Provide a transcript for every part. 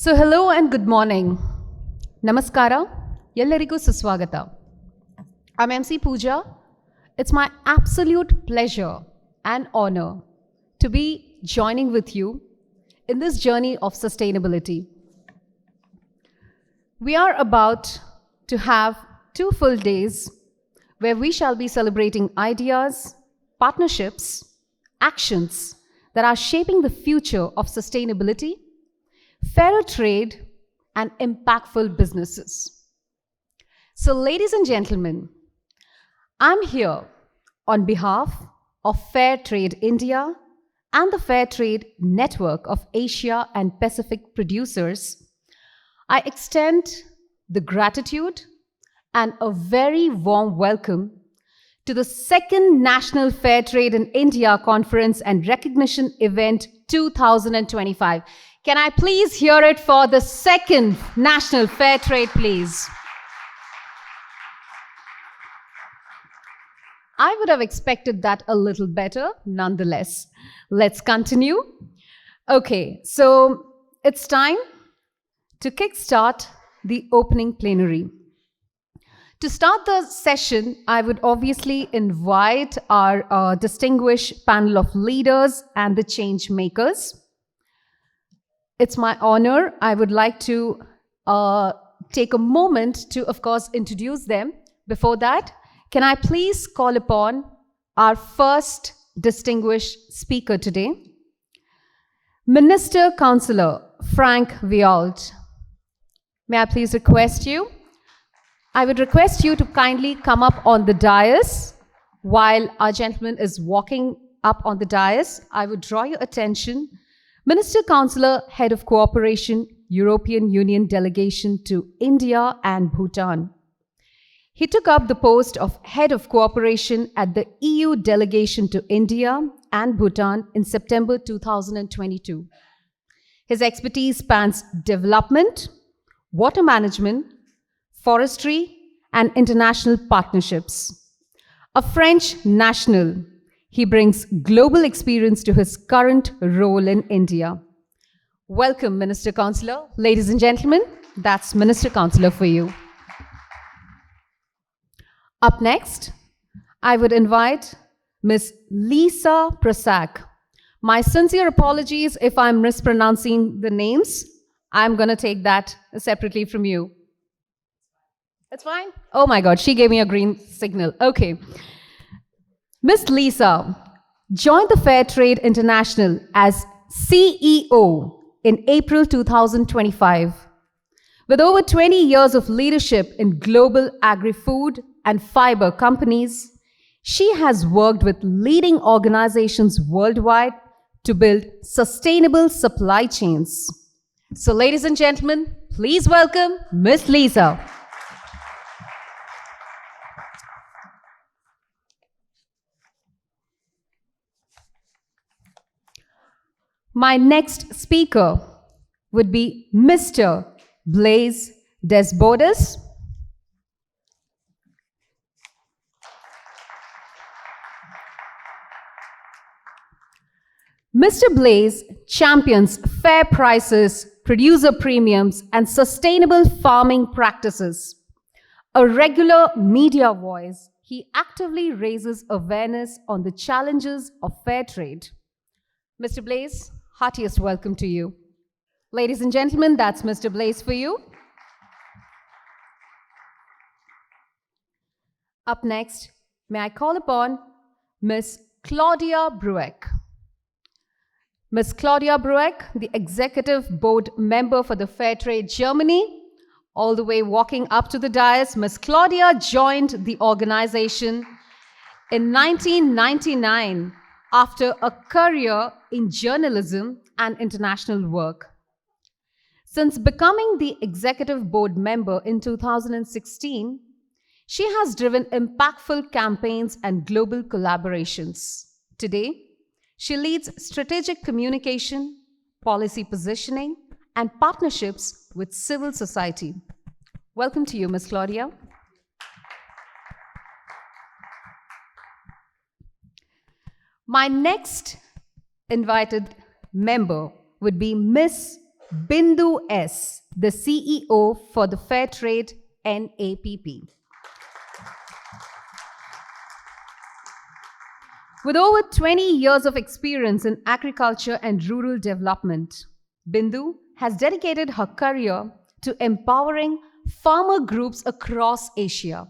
So hello and good morning. Namaskara. Ellarigu suswagata. I'm MC Pooja. It's my absolute pleasure and honor to be joining with you in this journey of sustainability. We are about to have 2 full days where we shall be celebrating ideas, partnerships, actions that are shaping the future of sustainability, fairer trade, and impactful businesses. So, ladies and gentlemen, I'm here on behalf of Fairtrade India and the Fairtrade Network of Asia and Pacific producers. I extend the gratitude and a very warm welcome to the second National Fairtrade in India Conference and Recognition Event 2025. Can I please hear it for the second National Fairtrade, please? I would have expected that a little better, nonetheless. Let's continue. Okay, so it's time to kickstart the opening plenary. To start the session, I would obviously invite our distinguished panel of leaders and the change makers. It's my honor. I would like to take a moment to, of course, introduce them. Before that, can I please call upon our first distinguished speaker today, Minister Counsellor Franck Viault. May I please request you? I would request you to kindly come up on the dais. While our gentleman is walking up on the dais, I would draw your attention. Minister Counsellor, Head of Cooperation, European Union Delegation to India and Bhutan. He took up the post of Head of Cooperation at the EU Delegation to India and Bhutan in September 2022. His expertise spans development, water management, forestry, and international partnerships. A French national, he brings global experience to his current role in India. Welcome, Minister Counsellor. Ladies and gentlemen, that's Minister Counsellor for you. Up next, I would invite Ms. Lisa Prassack. My sincere apologies if I'm mispronouncing the names. I'm going to take that separately from you. It's fine? Oh my God, she gave me a green signal. Okay. Ms. Lisa joined the Fairtrade International as CEO in April 2025. With over 20 years of leadership in global agri-food and fiber companies, she has worked with leading organizations worldwide to build sustainable supply chains. So, ladies and gentlemen, please welcome Ms. Lisa. My next speaker would be Mr. Blaise Desbordes. Mr. Blaise champions fair prices, producer premiums, and sustainable farming practices. A regular media voice, he actively raises awareness on the challenges of fair trade. Mr. Blaise, heartiest welcome to you. Ladies and gentlemen, that's Mr. Blaise for you. Up next, may I call upon Ms. Claudia Brueck. Ms. Claudia Brueck, the Executive Board Member for the Fairtrade Germany, all the way walking up to the dais. Ms. Claudia joined the organization in 1999 after a career in journalism and international work. Since becoming the Executive Board Member in 2016, she has driven impactful campaigns and global collaborations. Today, she leads strategic communication, policy positioning, and partnerships with civil society. Welcome to you, Ms. Claudia. My next invited member would be Ms. Bindu S, the CEO for the Fairtrade NAPP. With over 20 years of experience in agriculture and rural development, Bindu has dedicated her career to empowering farmer groups across Asia.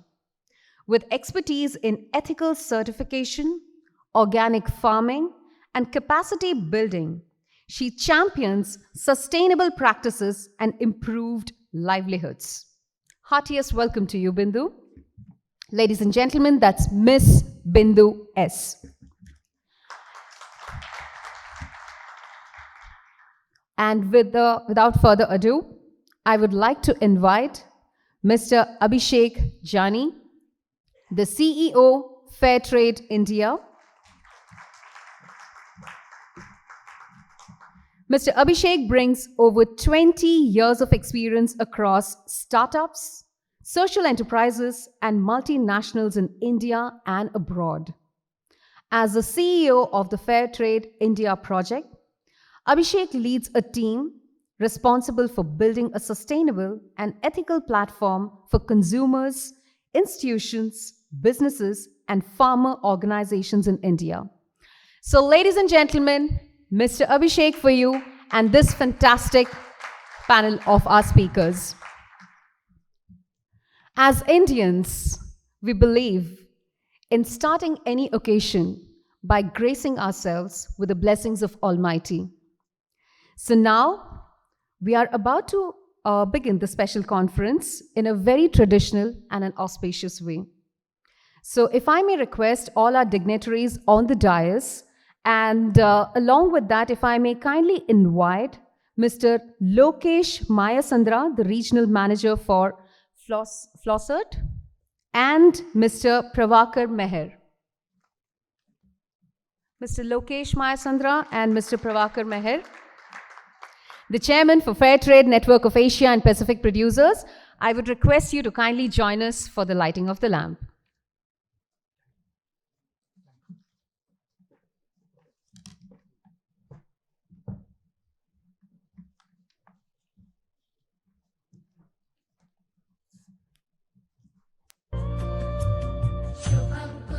With expertise in ethical certification, organic farming, and capacity building, she champions sustainable practices and improved livelihoods. Heartiest welcome to you, Bindu. Ladies and gentlemen, that's Miss Bindu S. And without further ado, I would like to invite Mr. Abhishek Jani, the CEO, Fairtrade India. Mr. Abhishek brings over 20 years of experience across startups, social enterprises, and multinationals in India and abroad. As the CEO of the Fairtrade India project, Abhishek leads a team responsible for building a sustainable and ethical platform for consumers, institutions, businesses, and farmer organizations in India. So, ladies and gentlemen, Mr. Abhishek for you and this fantastic panel of our speakers. As Indians, we believe in starting any occasion by gracing ourselves with the blessings of Almighty. So now, we are about to begin the special conference in a very traditional and an auspicious way. So if I may request all our dignitaries on the dais, and along with that, if I may kindly invite Mr. Lokesh Mayasandra, the Regional Manager for Flossert, and Mr. Pravakar Meher. Mr. Lokesh Mayasandra and Mr. Pravakar Meher, the Chairman for Fairtrade Network of Asia and Pacific Producers, I would request you to kindly join us for the lighting of the lamp. Shubham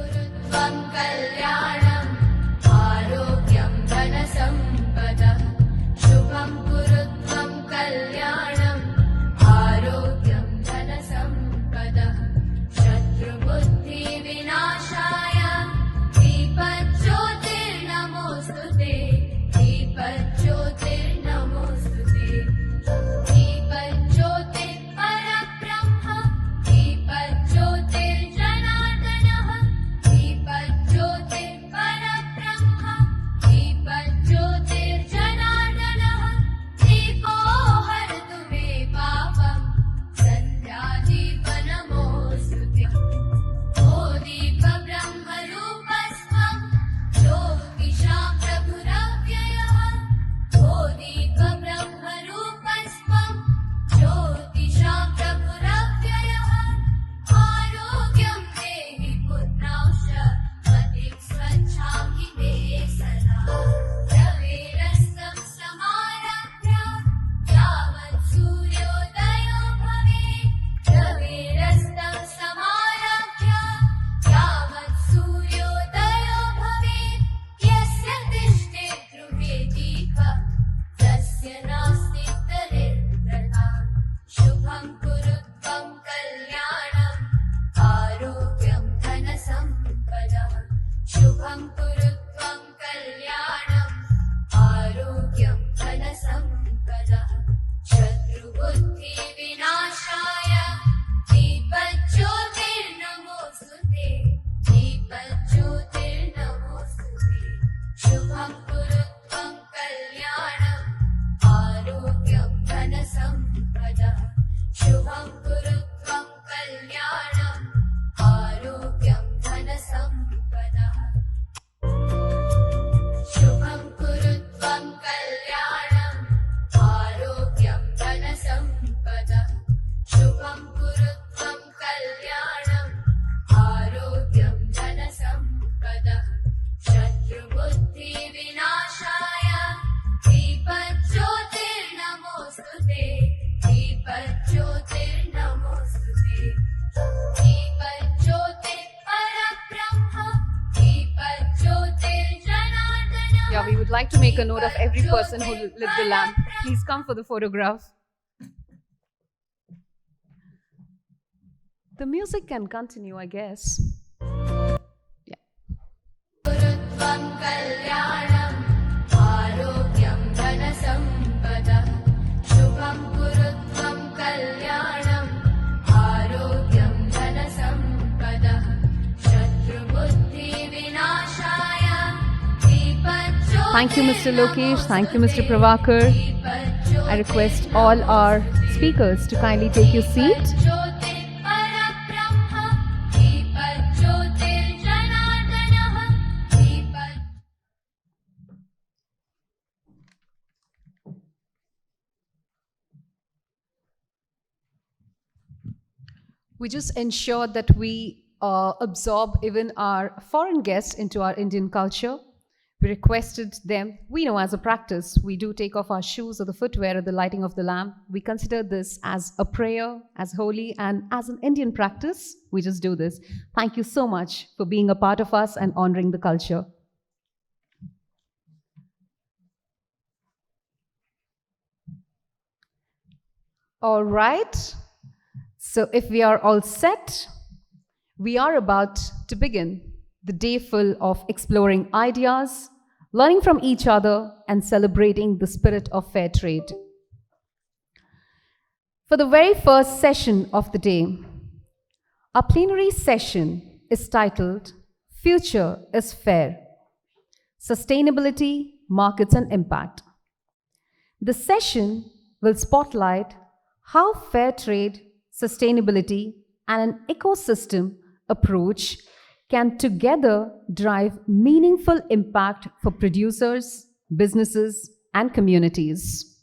a note of every person who lit the lamp. Please come for the photograph. The music can continue, I guess. Thank you, Mr. Lokesh. Thank you, Mr. Pravakar. I request all our speakers to kindly take your seat. We just ensure that we absorb even our foreign guests into our Indian culture. We requested them, we know as a practice, we do take off our shoes or the footwear at the lighting of the lamp. We consider this as a prayer, as holy, and as an Indian practice, we just do this. Thank you so much for being a part of us and honoring the culture. All right. So if we are all set, we are about to begin the day full of exploring ideas, learning from each other, and celebrating the spirit of fair trade. For the very first session of the day, our plenary session is titled Future is Fair: Sustainability, Markets and Impact. The session will spotlight how fair trade, sustainability, and an ecosystem approach can together drive meaningful impact for producers, businesses, and communities.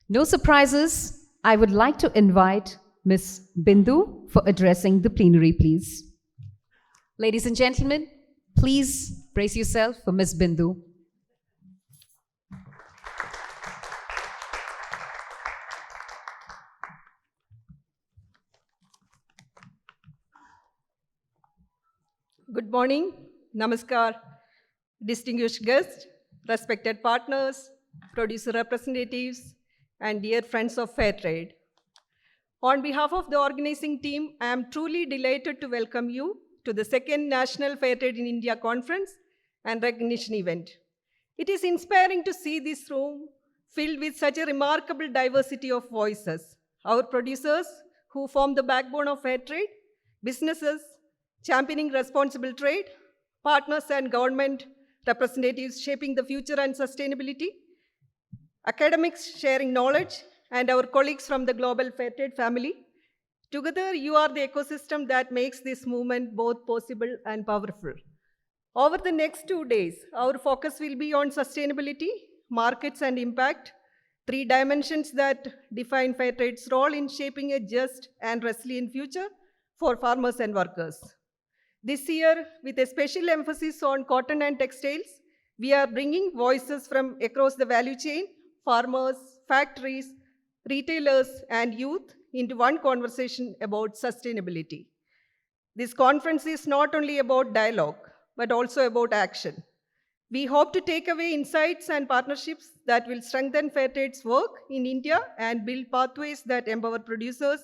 No surprises, I would like to invite Ms. Bindu for addressing the plenary, please. Ladies and gentlemen, please brace yourself for Ms. Bindu. Good morning, namaskar, distinguished guests, respected partners, producer representatives, and dear friends of fair trade. On behalf of the organizing team, I am truly delighted to welcome you to the second National Fair Trade in India Conference and Recognition event. It is inspiring to see this room filled with such a remarkable diversity of voices. Our producers, who form the backbone of fair trade, businesses, championing responsible trade, partners and government representatives shaping the future and sustainability, academics sharing knowledge, and our colleagues from the global fair trade family. Together, you are the ecosystem that makes this movement both possible and powerful. Over the next 2 days, our focus will be on sustainability, markets, and impact, 3 dimensions that define fair trade's role in shaping a just and resilient future for farmers and workers. This year, with a special emphasis on cotton and textiles, we are bringing voices from across the value chain, farmers, factories, retailers, and youth into one conversation about sustainability. This conference is not only about dialogue, but also about action. We hope to take away insights and partnerships that will strengthen fair trade's work in India and build pathways that empower producers,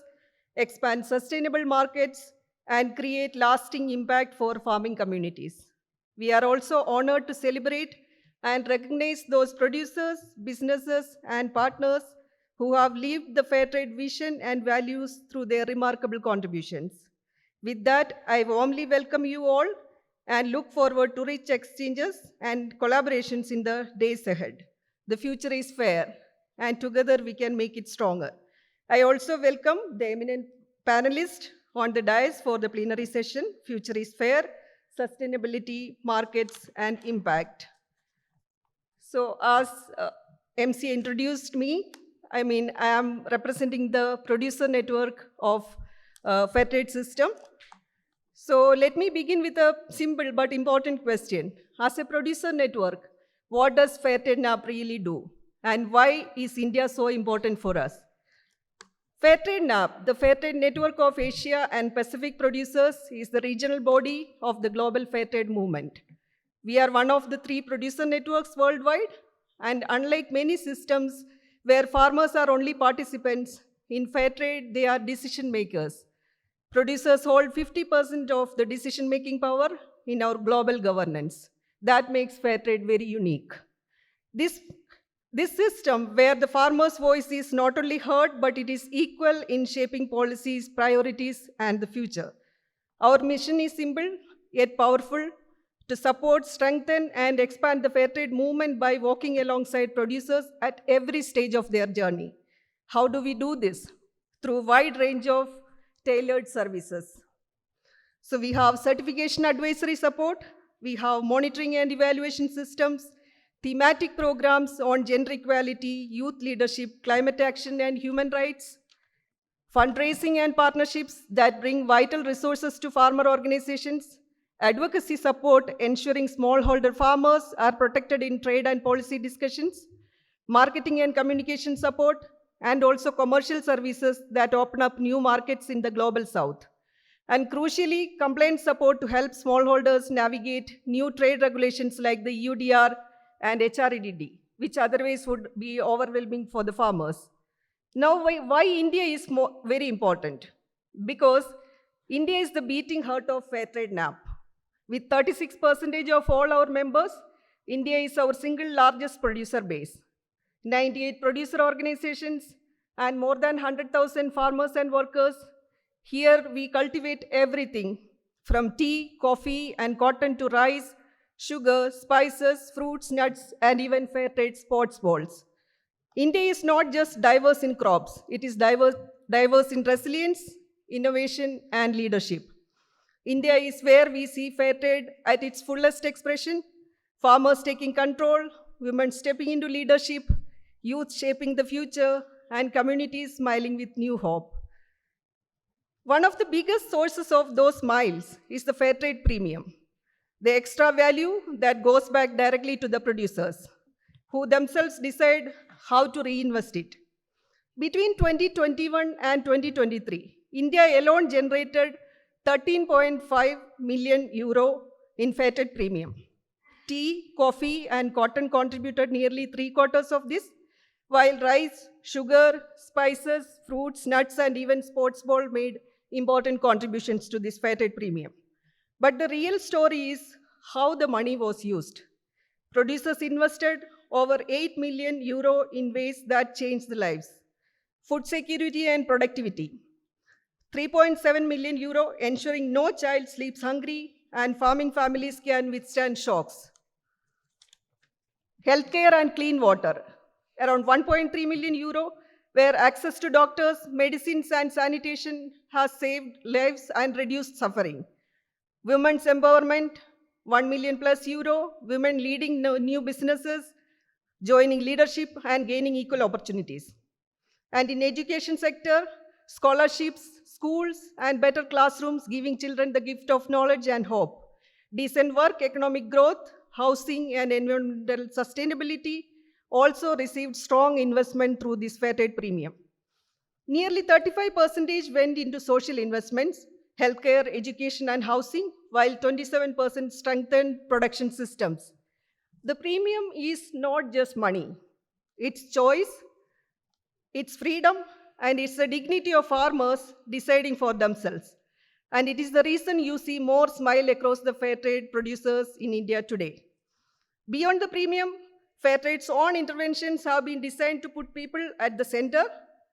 expand sustainable markets, and create lasting impact for farming communities. We are also honored to celebrate and recognize those producers, businesses, and partners who have lived the fair trade vision and values through their remarkable contributions. With that, I warmly welcome you all and look forward to rich exchanges and collaborations in the days ahead. The future is fair, and together we can make it stronger. I also welcome the eminent panelists on the dais for the plenary session, Future is Fair, Sustainability, Markets, and Impact. So as MC introduced me, I am representing the producer network of fair trade system. So let me begin with a simple but important question. As a producer network, what does Fairtrade NAPP really do? And why is India so important for us? Fairtrade NAPP, the Fairtrade Network of Asia and Pacific Producers, is the regional body of the global fair trade movement. We are one of the 3 producer networks worldwide And unlike many systems where farmers are only participants, in Fairtrade, they are decision makers. Producers hold 50% of the decision-making power in our global governance. That makes Fairtrade very unique. This, this system, where the farmer's voice is not only heard, but it is equal in shaping policies, priorities, and the future. Our mission is simple, yet powerful, to support, strengthen, and expand the Fairtrade movement by walking alongside producers at every stage of their journey. How do we do this? Through a wide range of tailored services. So we have certification advisory support, we have monitoring and evaluation systems, thematic programs on gender equality, youth leadership, climate action, and human rights, fundraising and partnerships that bring vital resources to farmer organizations, advocacy support ensuring smallholder farmers are protected in trade and policy discussions, marketing and communication support, and also commercial services that open up new markets in the global south. And crucially, complaint support to help smallholders navigate new trade regulations like the UDR and HREDD, which otherwise would be overwhelming for the farmers. Now, why India is very important? Because India is the beating heart of Fairtrade NAPP. With 36% of all our members, India is our single largest producer base. 98 producer organizations, and more than 100,000 farmers and workers. Here we cultivate everything from tea, coffee, and cotton to rice, sugar, spices, fruits, nuts, and even Fairtrade sports balls. India is not just diverse in crops, it is diverse in resilience, innovation, and leadership. India is where we see Fairtrade at its fullest expression, farmers taking control, women stepping into leadership, youth shaping the future, and communities smiling with new hope. One of the biggest sources of those smiles is the Fairtrade premium, the extra value that goes back directly to the producers, who themselves decide how to reinvest it. Between 2021 and 2023, India alone generated 13.5 million euro in Fairtrade premium. Tea, coffee, and cotton contributed nearly 3/4 of this, while rice, sugar, spices, fruits, nuts, and even sports ball made important contributions to this Fairtrade premium. But the real story is how the money was used. Producers invested over 8 million euro in ways that changed the lives. Food security and productivity. 3.7 million euro ensuring no child sleeps hungry and farming families can withstand shocks. Healthcare and clean water. Around 1.3 million euro where access to doctors, medicines, and sanitation has saved lives and reduced suffering. Women's empowerment, 1 million plus euro, women leading new businesses, joining leadership and gaining equal opportunities. And in education sector, scholarships, schools, and better classrooms giving children the gift of knowledge and hope. Decent work, economic growth, housing, and environmental sustainability also received strong investment through this Fairtrade premium. Nearly 35% went into social investments, healthcare, education, and housing, while 27% strengthened production systems. The premium is not just money. It's choice, it's freedom, and it's the dignity of farmers deciding for themselves. And it is the reason you see more smile across the Fairtrade producers in India today. Beyond the premium, Fairtrade's own interventions have been designed to put people at the center.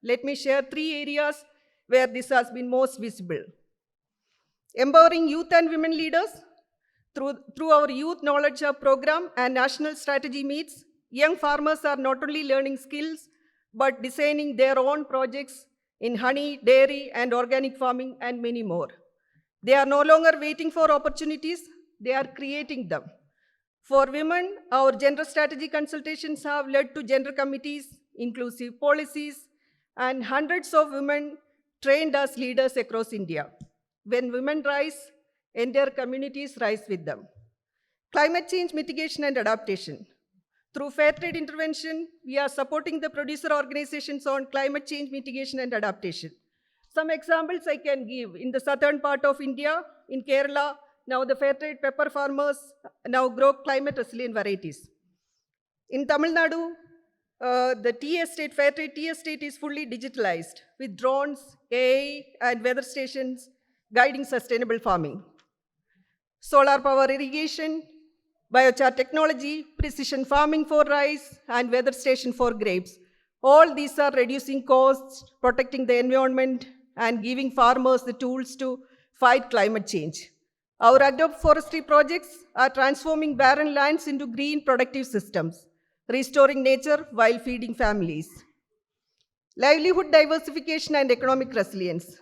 Let me share 3 areas where this has been most visible. Empowering youth and women leaders. Through our Youth Knowledge Hub program and national strategy meets, young farmers are not only learning skills, but designing their own projects in honey, dairy, and organic farming, and many more. They are no longer waiting for opportunities, they are creating them. For women, our gender strategy consultations have led to gender committees, inclusive policies, and hundreds of women trained as leaders across India. When women rise, entire communities rise with them. Climate change mitigation and adaptation. Through Fairtrade intervention, we are supporting the producer organizations on climate change mitigation and adaptation. Some examples I can give. In the southern part of India, in Kerala, now the Fairtrade pepper farmers now grow climate resilient varieties. In Tamil Nadu, the tea estate, Fairtrade tea estate is fully digitalized with drones, AI, and weather stations guiding sustainable farming. Solar power irrigation, biochar technology, precision farming for rice, and weather station for grapes. All these are reducing costs, protecting the environment, and giving farmers the tools to fight climate change. Our agroforestry projects are transforming barren lands into green productive systems, restoring nature while feeding families. Livelihood diversification and economic resilience.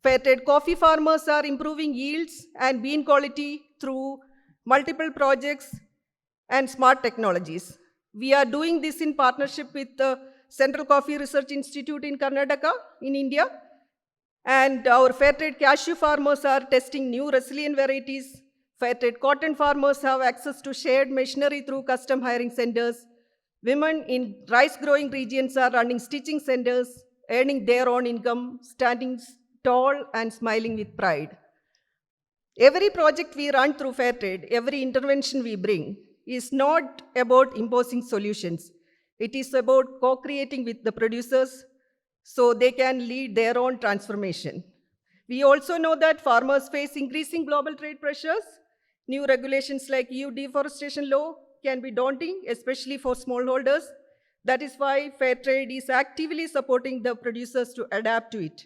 Fairtrade coffee farmers are improving yields and bean quality through multiple projects and smart technologies. We are doing this in partnership with the Central Coffee Research Institute in Karnataka, in India. And our Fairtrade cashew farmers are testing new resilient varieties. Fairtrade cotton farmers have access to shared machinery through custom hiring centers. Women in rice growing regions are running stitching centers, earning their own income, standing tall and smiling with pride. Every project we run through Fairtrade, every intervention we bring, is not about imposing solutions. It is about co-creating with the producers so they can lead their own transformation. We also know that farmers face increasing global trade pressures. New regulations like EU deforestation law can be daunting, especially for smallholders. That is why Fairtrade is actively supporting the producers to adapt to it.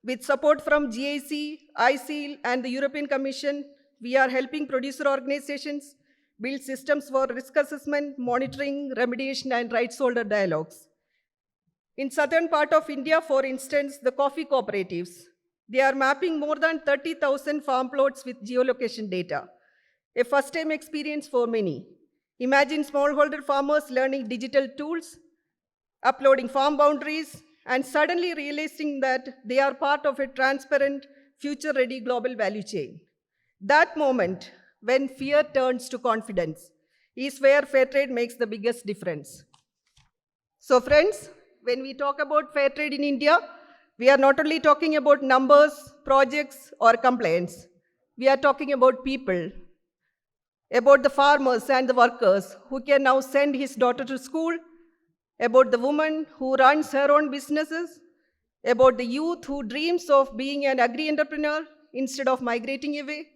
With support from GIC, ICIL, and the European Commission, we are helping producer organizations build systems for risk assessment, monitoring, remediation, and rights holder dialogues. In southern part of India, for instance, the coffee cooperatives, they are mapping more than 30,000 farm plots with geolocation data, a first-time experience for many. Imagine smallholder farmers learning digital tools, uploading farm boundaries, and suddenly realizing that they are part of a transparent, future-ready global value chain. That moment, when fear turns to confidence, is where Fairtrade makes the biggest difference. So friends, when we talk about Fairtrade in India, we are not only talking about numbers, projects, or complaints. We are talking about people, about the farmers and the workers who can now send his daughter to school, about the woman who runs her own businesses, about the youth who dreams of being an agri-entrepreneur instead of migrating away,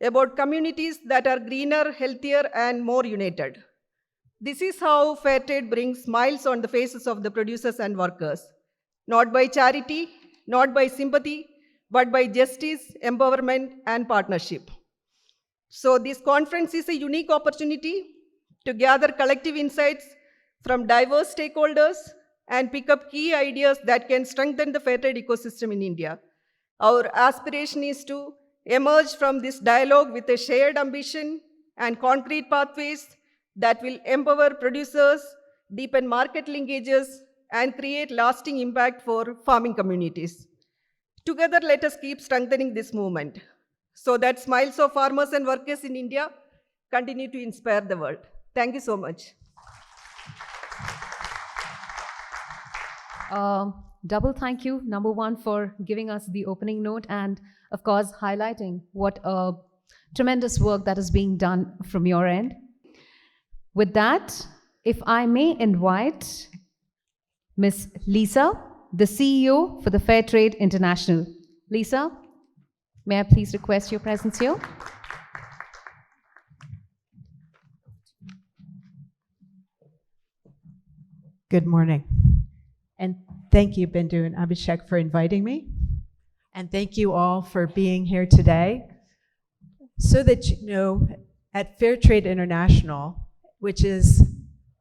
about communities that are greener, healthier, and more united. This is how Fairtrade brings smiles on the faces of the producers and workers, not by charity, not by sympathy, but by justice, empowerment, and partnership. So this conference is a unique opportunity to gather collective insights from diverse stakeholders and pick up key ideas that can strengthen the Fairtrade ecosystem in India. Our aspiration is to emerge from this dialogue with a shared ambition and concrete pathways that will empower producers, deepen market linkages, and create lasting impact for farming communities. Together, let us keep strengthening this movement so that smiles of farmers and workers in India continue to inspire the world. Thank you so much. Double thank you, number one, for giving us the opening note and, of course, highlighting what a tremendous work that is being done from your end. With that, if I may invite Ms. Lisa, the CEO for the Fairtrade International. Lisa, may I please request your presence here? Good morning. And thank you, Bindu and Abhishek, for inviting me. And thank you all for being here today. So that you know, at Fairtrade International, which is,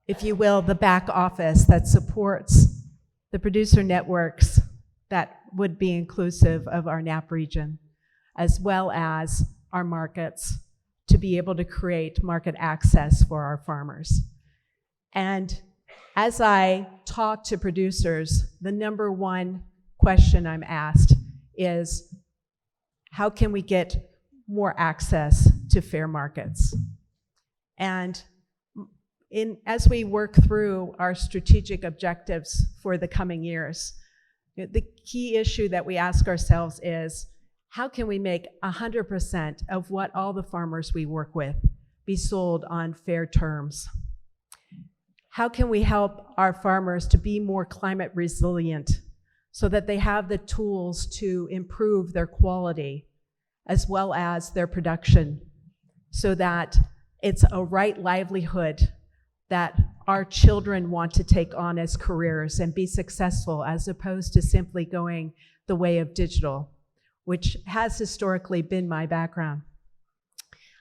if you will, the back office that supports the producer networks that would be inclusive of our NAPP region, as well as our markets, to be able to create market access for our farmers. And as I talk to producers, the number one question I'm asked is, how can we get more access to fair markets? And as we work through our strategic objectives for the coming years, the key issue that we ask ourselves is, how can we make 100% of what all the farmers we work with be sold on fair terms? how can we help our farmers to be more climate resilient so that they have the tools to improve their quality as well as their production, so that it's a right livelihood that our children want to take on as careers and be successful, as opposed to simply going the way of digital, which has historically been my background.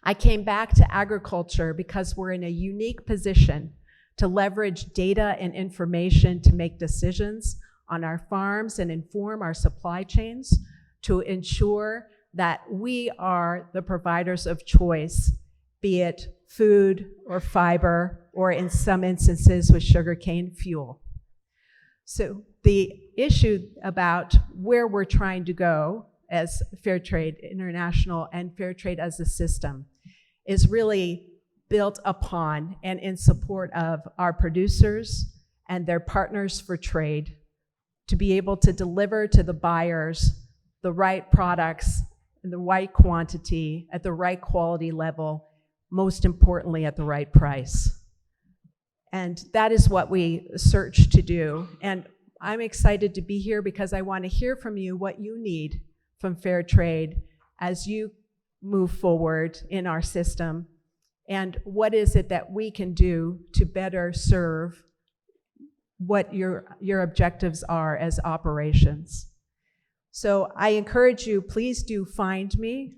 I came back to agriculture because we're in a unique position to leverage data and information to make decisions on our farms and inform our supply chains to ensure that we are the providers of choice, be it food or fiber, or in some instances with sugarcane fuel. So the issue about where we're trying to go as Fairtrade International and Fairtrade as a system is really built upon and in support of our producers and their partners for trade to be able to deliver to the buyers the right products in the right quantity, at the right quality level, most importantly at the right price. And that is what we search to do. And I'm excited to be here because I want to hear from you what you need from Fairtrade as you move forward in our system, and what is it that we can do to better serve what your objectives are as operations. So I encourage you, please do find me.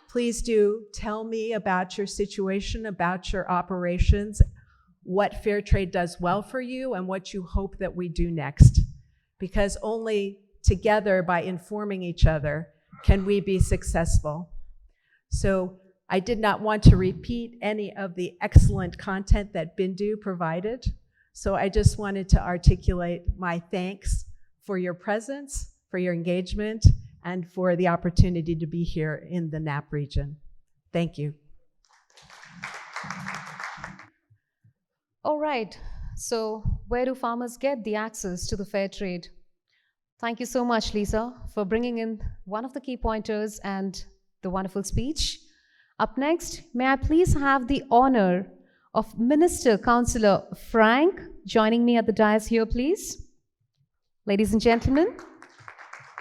Please do tell me about your situation, about your operations, what Fairtrade does well for you, and what you hope that we do next. Because only together, by informing each other, can we be successful. So I did not want to repeat any of the excellent content that Bindu provided. So I just wanted to articulate my thanks for your presence, for your engagement, and for the opportunity to be here in the NAPP region. Thank you. All right, so where do farmers get the access to the fair trade? Thank you so much, Lisa, for bringing in one of the key pointers and the wonderful speech. Up next, may I please have the honor of Minister Counsellor Franck joining me at the dais here, please. Ladies and gentlemen,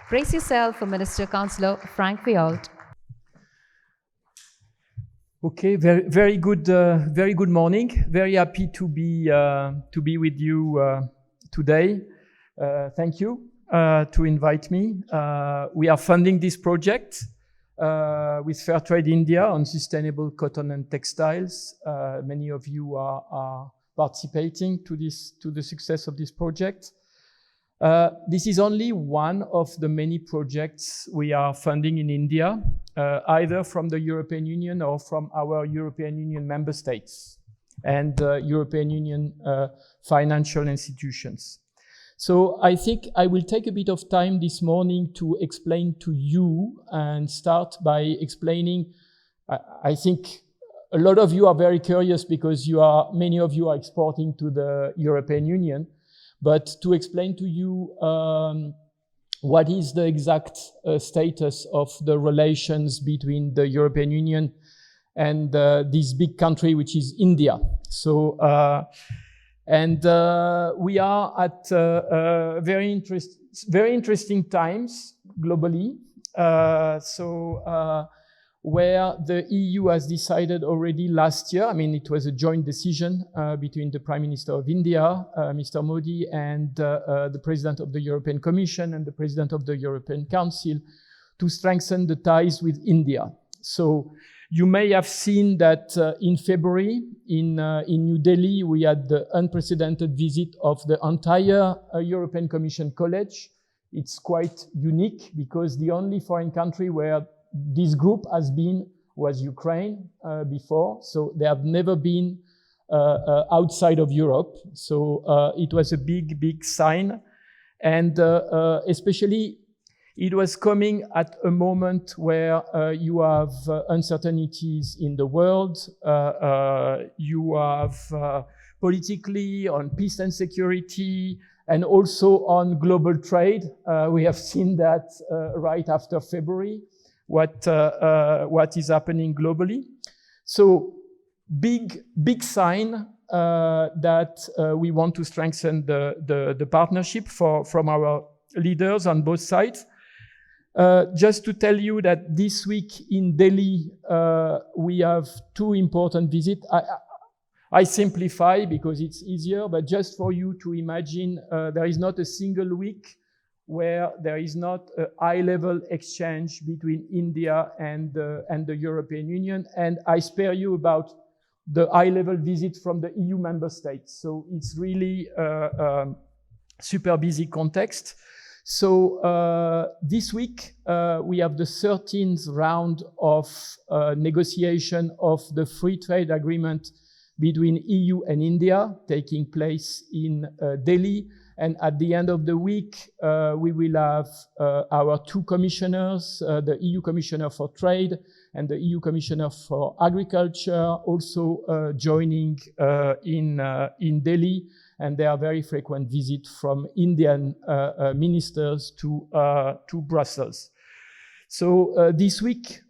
brace yourself for Minister Counsellor Franck Viault. Okay, very good morning. Very happy to be with you today. Thank you to invite me. We are funding this project with Fairtrade India on sustainable cotton and textiles. Many of you are participating to the success of this project. This is only one of the many projects we are funding in India, either from the European Union or from our European Union member states and European Union financial institutions. So I think I will take a bit of time this morning to explain to you and start by explaining. I think a lot of you are very curious because many of you are exporting to the European Union. But to explain to you what is the exact status of the relations between the European Union and this big country, which is India. So, we are at very interesting times globally. Where the EU has decided already last year, I mean, it was a joint decision between the Prime Minister of India, Mr. Modi, and the President of the European Commission and the President of the European Council to strengthen the ties with India. So you may have seen that in February in New Delhi, we had the unprecedented visit of the entire European Commission College. It's quite unique because the only foreign country where this group was Ukraine before, so they have never been outside of Europe. So it was a big sign, and especially it was coming at a moment where you have uncertainties in the world. You have politically on peace and security, and also on global trade. We have seen that right after February. What is happening globally. So big sign that we want to strengthen the partnership from our leaders on both sides. Just to tell you that this week in Delhi, we have 2 important visits. I simplify because it's easier, but just for you to imagine, there is not a single week where there is not a high-level exchange between India and the European Union. And I spare you about the high-level visit from the EU member states. So it's really a super busy context. So this week, we have the 13th round of negotiation of the free trade agreement between EU and India taking place in Delhi. And at the end of the week, we will have our 2 commissioners, the EU Commissioner for Trade and the EU Commissioner for Agriculture, also joining in Delhi. And there are very frequent visits from Indian ministers to Brussels. So this week,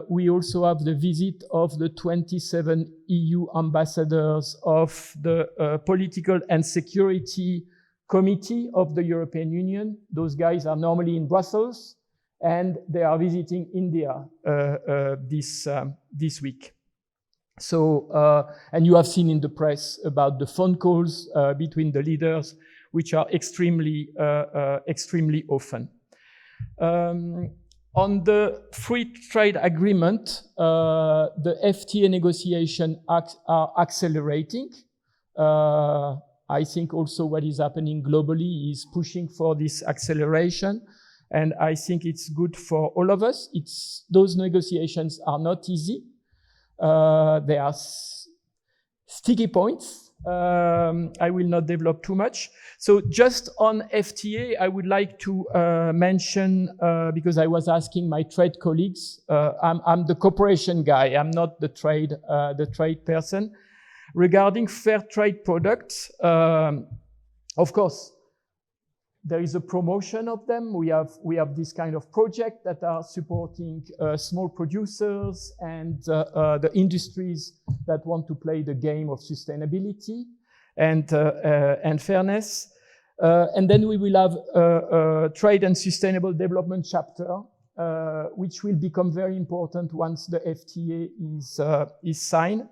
we also have the visit of the 27 EU ambassadors of the Political and Security Committee of the European Union. Those guys are normally in Brussels, and they are visiting India this week. So, and you have seen in the press about the phone calls between the leaders, which are extremely often. On the free trade agreement, the FTA negotiations are accelerating. I think also what is happening globally is pushing for this acceleration. And I think it's good for all of us. Those negotiations are not easy. There are sticky points. I will not develop too much. So just on FTA, I would like to mention, because I was asking my trade colleagues, I'm the cooperation guy, I'm not the trade person. Regarding fair trade products, of course, there is a promotion of them. We have this kind of project that are supporting small producers and the industries that want to play the game of sustainability and fairness. And then we will have a trade and sustainable development chapter, which will become very important once the FTA is signed.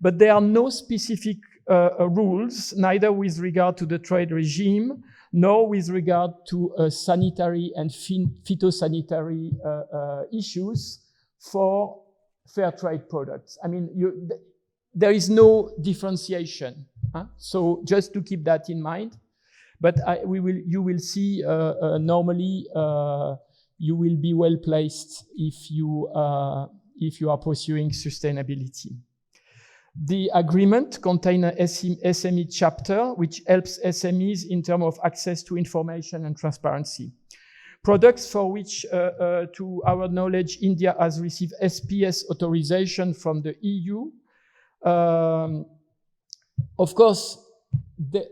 But there are no specific rules, neither with regard to the trade regime, nor with regard to sanitary and phytosanitary issues for fair trade products. I mean, there is no differentiation. Huh? So just to keep that in mind. But you will see normally you will be well placed if you are pursuing sustainability. The agreement contains an SME chapter, which helps SMEs in terms of access to information and transparency. Products for which, to our knowledge, India has received SPS authorization from the EU. Of course,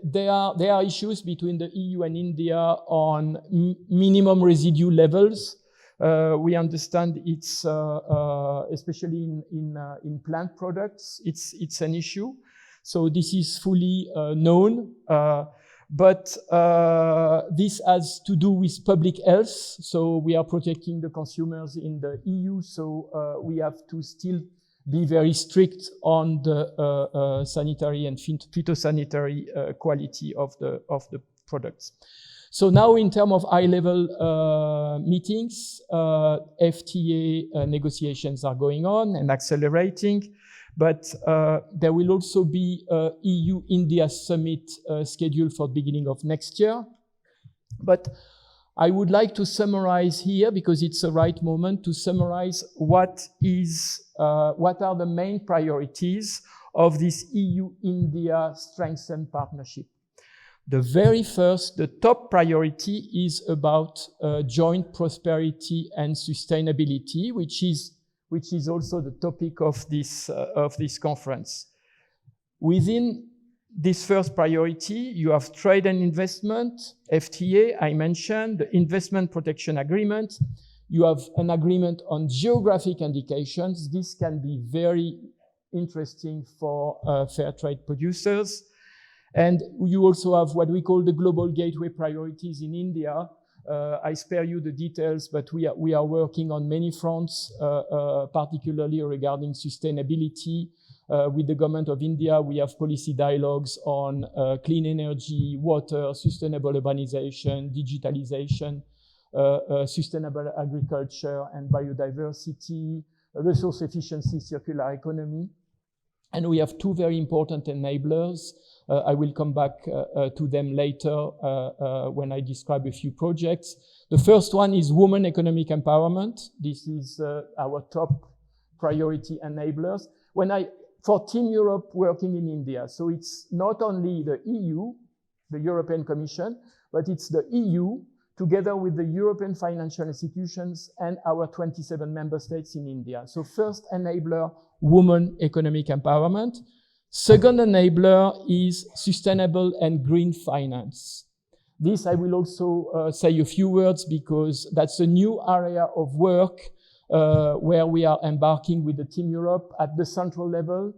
there are issues between the EU and India on minimum residue levels. We understand it's especially in plant products, it's an issue. So this is fully known, but this has to do with public health. So we are protecting the consumers in the EU. So we have to still be very strict on the sanitary and phytosanitary quality of the products. So now in terms of high-level meetings, FTA negotiations are going on and accelerating, but there will also be a EU-India summit scheduled for the beginning of next year. But I would like to summarize here, because it's the right moment to summarize what are the main priorities of this EU-India strengthened partnership. The very first, the top priority is about joint prosperity and sustainability, which is also the topic of this conference. Within this first priority, you have trade and investment, FTA, I mentioned, the investment protection agreement. You have an agreement on geographic indications. This can be very interesting for fair trade producers. And you also have what we call the global gateway priorities in India. I spare you the details, but we are working on many fronts, particularly regarding sustainability. With the government of India, we have policy dialogues on clean energy, water, sustainable urbanization, digitalization, sustainable agriculture and biodiversity, resource efficiency, circular economy. And we have two very important enablers. I will come back to them later when I describe a few projects. The first one is women economic empowerment. This is our top priority enablers. For Team Europe working in India, so it's not only the EU, the European Commission, but it's the EU together with the European financial institutions and our 27 member states in India. So first enabler, women economic empowerment. Second enabler is sustainable and green finance. This I will also say a few words because that's a new area of work where we are embarking with the Team Europe at the central level,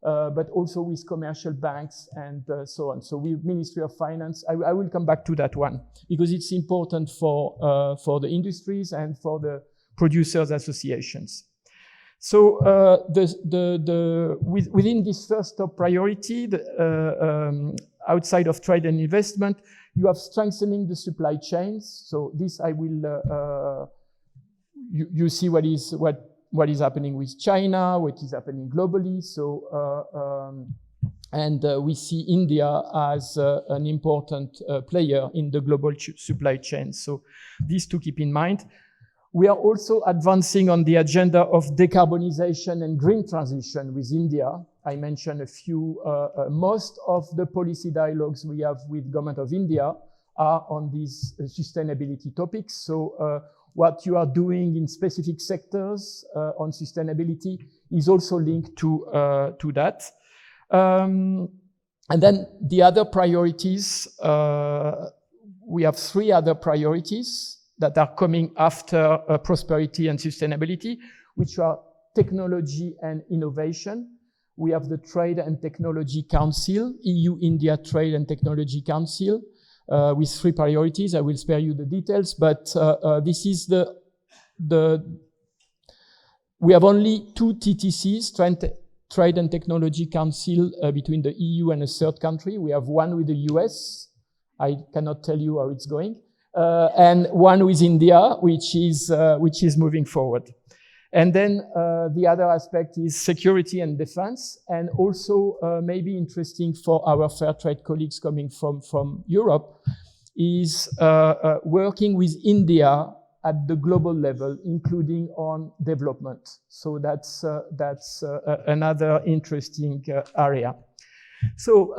but also with commercial banks and so on. So with Ministry of Finance, I will come back to that one because it's important for the industries and for the producers associations. So within this first top priority, outside of trade and investment, you have strengthening the supply chains. So this I will, you see what is happening with China, what is happening globally. So, we see India as an important player in the global supply chain. So these to keep in mind. We are also advancing on the agenda of decarbonization and green transition with India. I mentioned a few, most of the policy dialogues we have with government of India are on these sustainability topics. So what you are doing in specific sectors on sustainability is also linked to that. And then the other priorities, we have three other priorities that are coming after prosperity and sustainability, which are technology and innovation. We have the Trade and Technology Council, EU-India Trade and Technology Council, with three priorities. I will spare you the details, but this is we have only two TTCs, Trade and Technology Council, between the EU and a third country. We have one with the US. I cannot tell you how it's going. And one with India, which is moving forward. And then the other aspect is security and defense, and also maybe interesting for our fair trade colleagues coming from Europe, is working with India at the global level, including on development. So that's another interesting area. So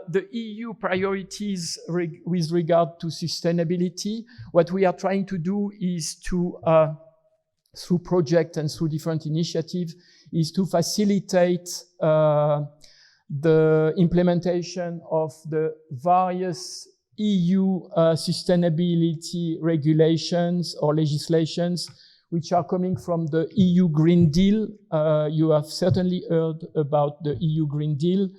the EU priorities with regard to sustainability, what we are trying to do is to, through projects and through different initiatives, is to facilitate the implementation of the various EU sustainability regulations or legislations which are coming from the EU Green Deal. You have certainly heard about the EU Green Deal,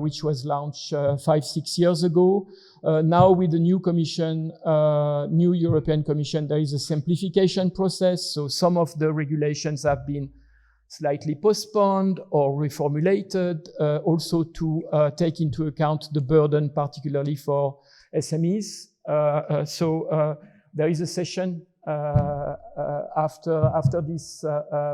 which was launched 5-6 years ago. Now with the new Commission, new European Commission, there is a simplification process. So some of the regulations have been slightly postponed or reformulated, also to take into account the burden, particularly for SMEs. So there is a session after this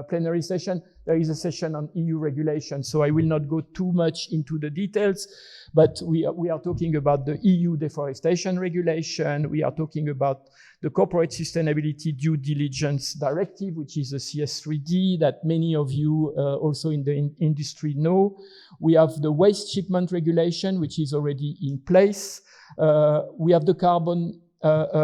plenary session. There is a session on EU regulation, so I will not go too much into the details, but we are talking about the EU deforestation regulation. We are talking about the Corporate Sustainability Due Diligence Directive, which is a CS3D that many of you also in the industry know. We have the waste shipment regulation, which is already in place. We have the carbon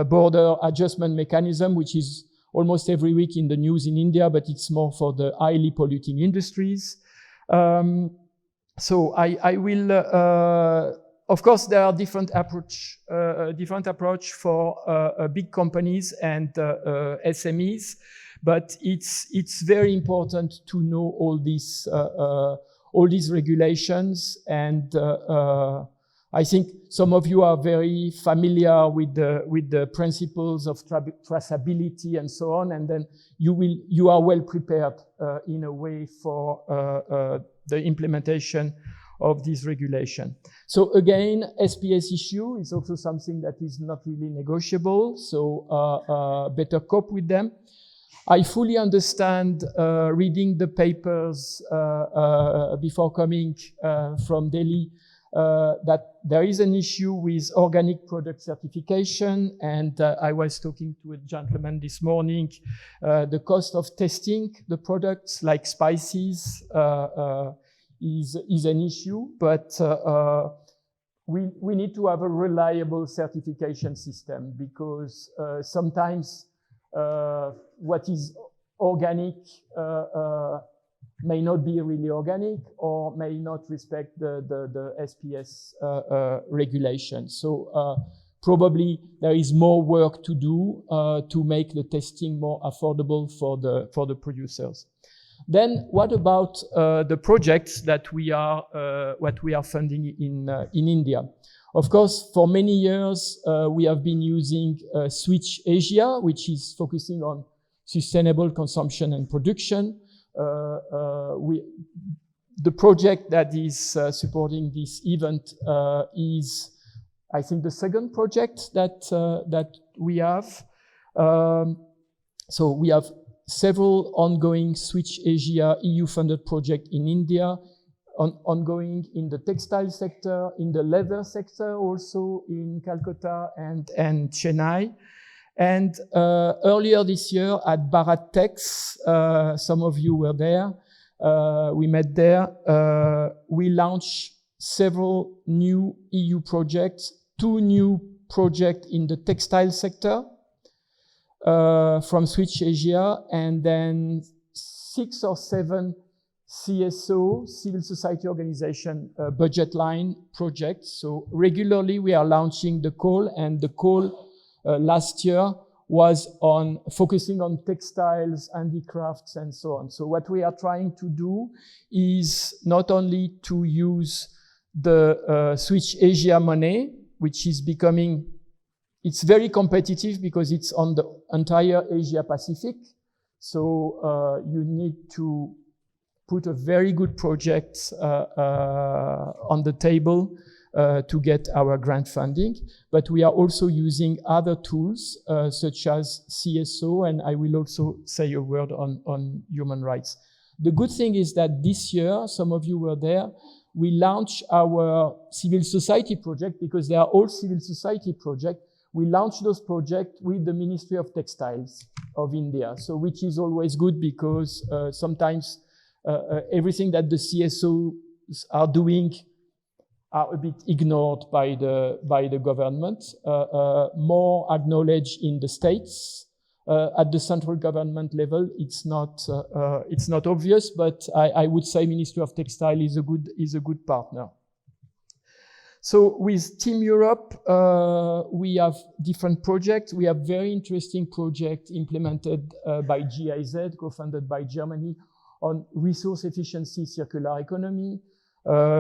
border adjustment mechanism, which is almost every week in the news in India, but it's more for the highly polluting industries. So I will, of course, there are different approach for big companies and SMEs, but it's very important to know all all these regulations, and I think some of you are very familiar with the principles of traceability and so on, and then you are well prepared in a way for the implementation of this regulation. So again, SPS issue is also something that is not really negotiable, so better cope with them. I fully understand, reading the papers before coming from Delhi, that there is an issue with organic product certification, and I was talking to a gentleman this morning. The cost of testing the products like spices is an issue, but we need to have a reliable certification system, because sometimes what is organic may not be really organic, or may not respect the SPS regulation. So probably there is more work to do to make the testing more affordable for the producers. Then what about the projects that we are funding in India? Of course, for many years we have been using Switch Asia, which is focusing on sustainable consumption and production. The project that is supporting this event is, I think, the second project that we have. So we have several ongoing Switch Asia EU-funded projects in India, ongoing in the textile sector, in the leather sector, also in Calcutta and Chennai. And earlier this year at Bharat Tex, some of you were there, we met there, we launched several new EU projects, 2 new projects in the textile sector from Switch Asia, and then 6 or 7 CSO, civil society organization, budget line projects. So regularly we are launching the call, and the call last year was on focusing on textiles, handicrafts, and so on. So what we are trying to do is not only to use the Switch Asia money, which is becoming, it's very competitive because it's on the entire Asia Pacific. So you need to put a very good project on the table to get our grant funding. But we are also using other tools such as CSO, and I will also say a word on human rights. The good thing is that this year, some of you were there, we launched our civil society project, because they are all civil society projects. We launched those projects with the Ministry of Textiles of India, so which is always good, because sometimes everything that the CSOs are doing are a bit ignored by the government, more acknowledged in the states. At the central government level, it's not obvious, but I would say Ministry of Textile is a good partner. So with Team Europe, we have different projects. We have very interesting project implemented by GIZ, co-funded by Germany, on resource efficiency, circular economy,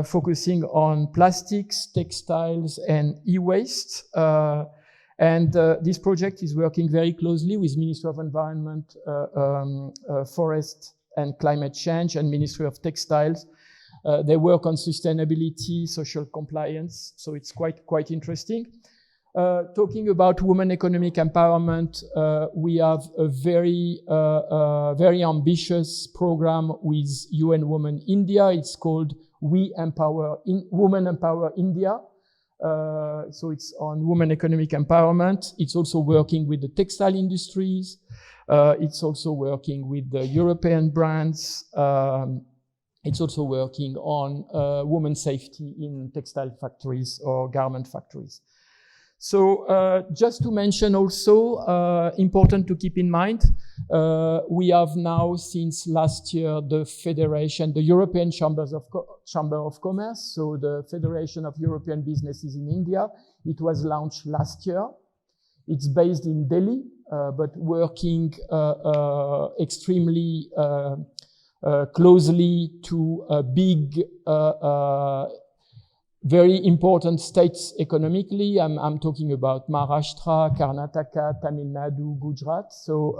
focusing on plastics, textiles, and e-waste. And this project is working very closely with Ministry of Environment, Forest and Climate Change, and Ministry of Textiles. They work on sustainability, social compliance, so it's quite interesting. Talking about women economic empowerment, we have a very ambitious program with UN Women India. It's called Women Empower India. So it's on women economic empowerment. It's also working with the textile industries. It's also working with the European brands. It's also working on women's safety in textile factories or garment factories. So just to mention also, important to keep in mind, we have now since last year the Federation, the European Chamber of Commerce, so the Federation of European Businesses in India. It was launched last year. It's based in Delhi, but working extremely closely to big, very important states economically. I'm talking about Maharashtra, Karnataka, Tamil Nadu, Gujarat. So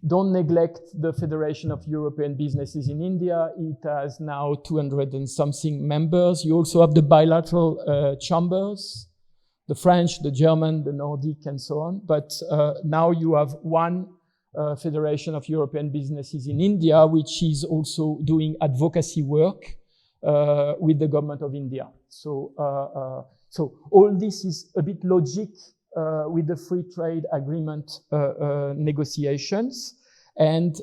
don't neglect the Federation of European Businesses in India. It has now 200 and something members. You also have the bilateral chambers, the French, the German, the Nordic, and so on. But now you have one Federation of European Businesses in India, which is also doing advocacy work with the government of India. So all this is a bit logic with the free trade agreement negotiations, and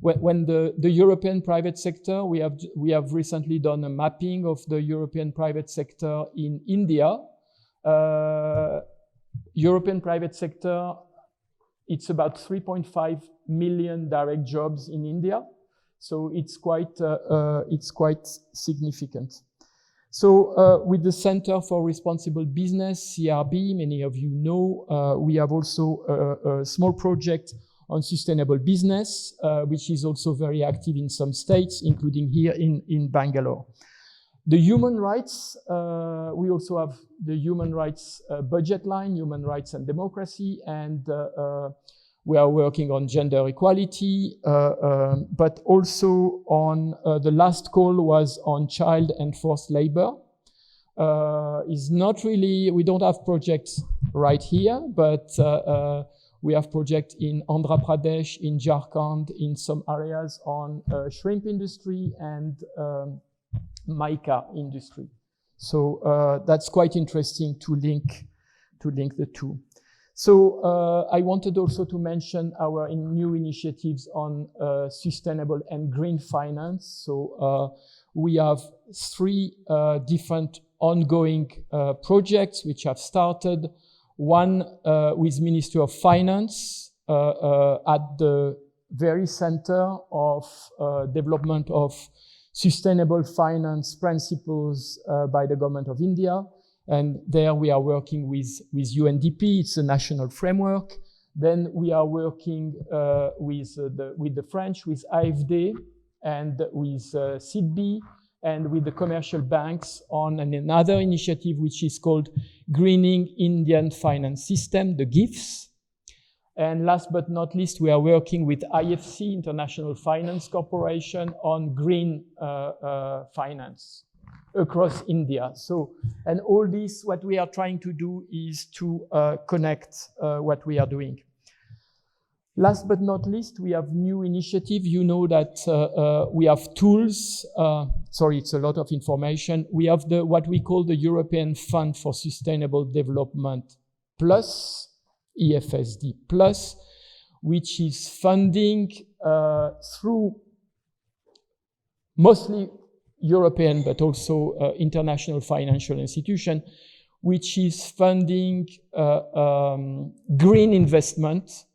when the European private sector, we have recently done a mapping of the European private sector in India. European private sector, it's about 3.5 million direct jobs in India, so it's quite significant. So with the Center for Responsible Business, CRB, many of you know, we have also a small project on sustainable business, which is also very active in some states, including here in Bangalore. The human rights, we also have the human rights budget line, human rights and democracy, and we are working on gender equality, but also on the last call was on child and forced labor. Is not really, we don't have projects right here, but we have projects in Andhra Pradesh, in Jharkhand, in some areas on shrimp industry and mica industry. So that's quite interesting to link the two. So I wanted also to mention our new initiatives on sustainable and green finance. So we have 3 different ongoing projects which have started. One with Ministry of Finance at the very center of development of sustainable finance principles by the government of India. And there we are working with UNDP, it's a national framework. Then we are working with the French, with AFD and with SIDBI and with the commercial banks on another initiative which is called Greening Indian Finance System, the GIFS. And last but not least, we are working with IFC, International Finance Corporation, on green finance across India. So, and all this, what we are trying to do is to connect what we are doing. Last but not least, we have new initiative. You know that we have tools. Sorry, it's a lot of information. We have what we call the European Fund for Sustainable Development Plus, EFSD Plus, which is funding through mostly European, but also international financial institution, which is funding green investment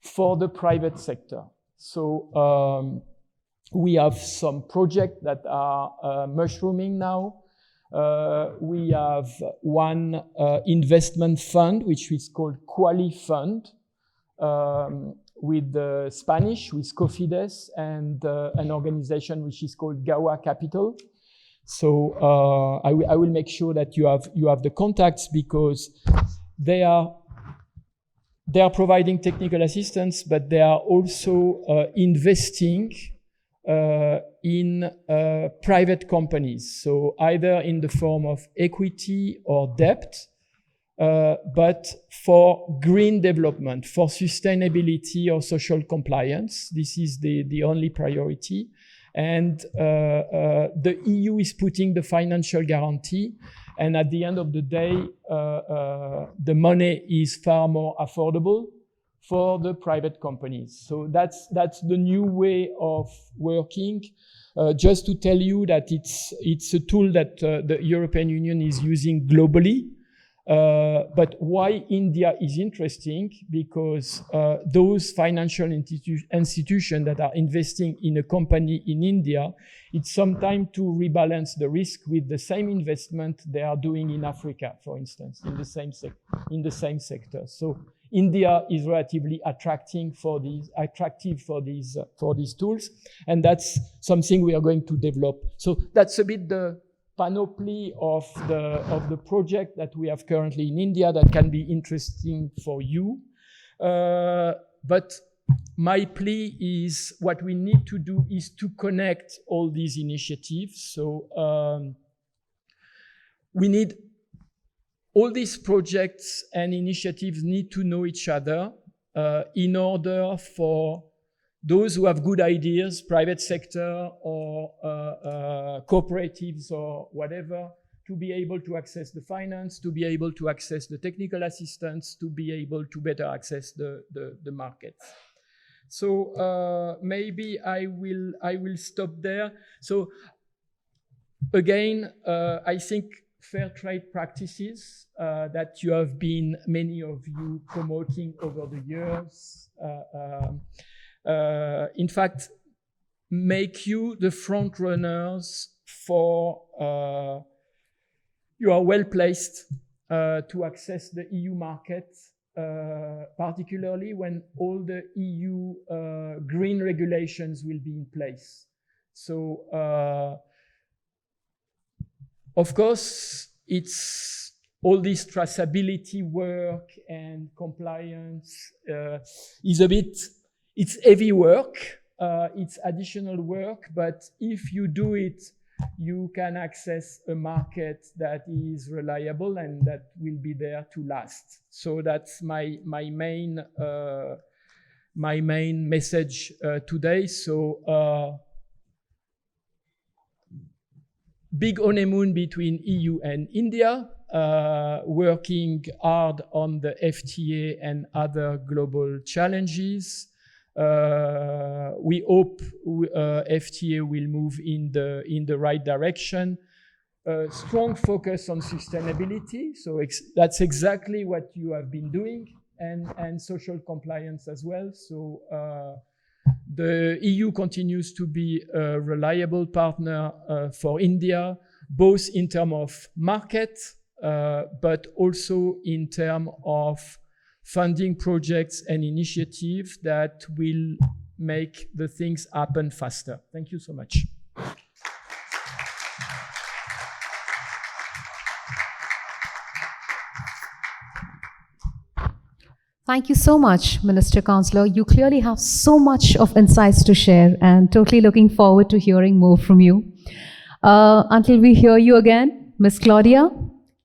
for the private sector. So we have some projects that are mushrooming now. We have one investment fund, which is called Quali Fund, with the Spanish, with Cofides, and an organization which is called Gawa Capital. So I will make sure that you have the contacts, because they are providing technical assistance, but they are also investing in private companies. So either in the form of equity or debt, but for green development, for sustainability or social compliance. This is the only priority. And the EU is putting the financial guarantee. And at the end of the day, the money is far more affordable for the private companies. So that's the new way of working. Just to tell you that it's a tool that the European Union is using globally. But why India is interesting? Because those financial institutions that are investing in a company in India, it's sometimes to rebalance the risk with the same investment they are doing in Africa, for instance, in the same sector. So India is relatively attractive for these tools, and that's something we are going to develop. So that's a bit the panoply of the project that we have currently in India that can be interesting for you. But my plea is what we need to do is to connect all these initiatives. So we need all these projects and initiatives need to know each other in order for those who have good ideas, private sector or cooperatives or whatever, to be able to access the finance, to be able to access the technical assistance, to be able to better access the market. So maybe I will stop there. So again, I think fair trade practices that you have been, many of you, promoting over the years, in fact, make you the front runners for, you are well placed to access the EU market, particularly when all the EU green regulations will be in place. So, of course, it's all this traceability work and compliance is a bit, it's heavy work, it's additional work, but if you do it, you can access a market that is reliable and that will be there to last. So that's my main message today. So big honeymoon between EU and India, working hard on the FTA and other global challenges. We hope FTA will move in the right direction. Strong focus on sustainability, so that's exactly what you have been doing, and social compliance as well. So the EU continues to be a reliable partner for India, both in terms of market, but also in terms of funding projects and initiatives that will make the things happen faster. Thank you so much. Thank you so much, Minister Counsellor. You clearly have so much of insights to share, and totally looking forward to hearing more from you. Until we hear you again, Ms. Claudia,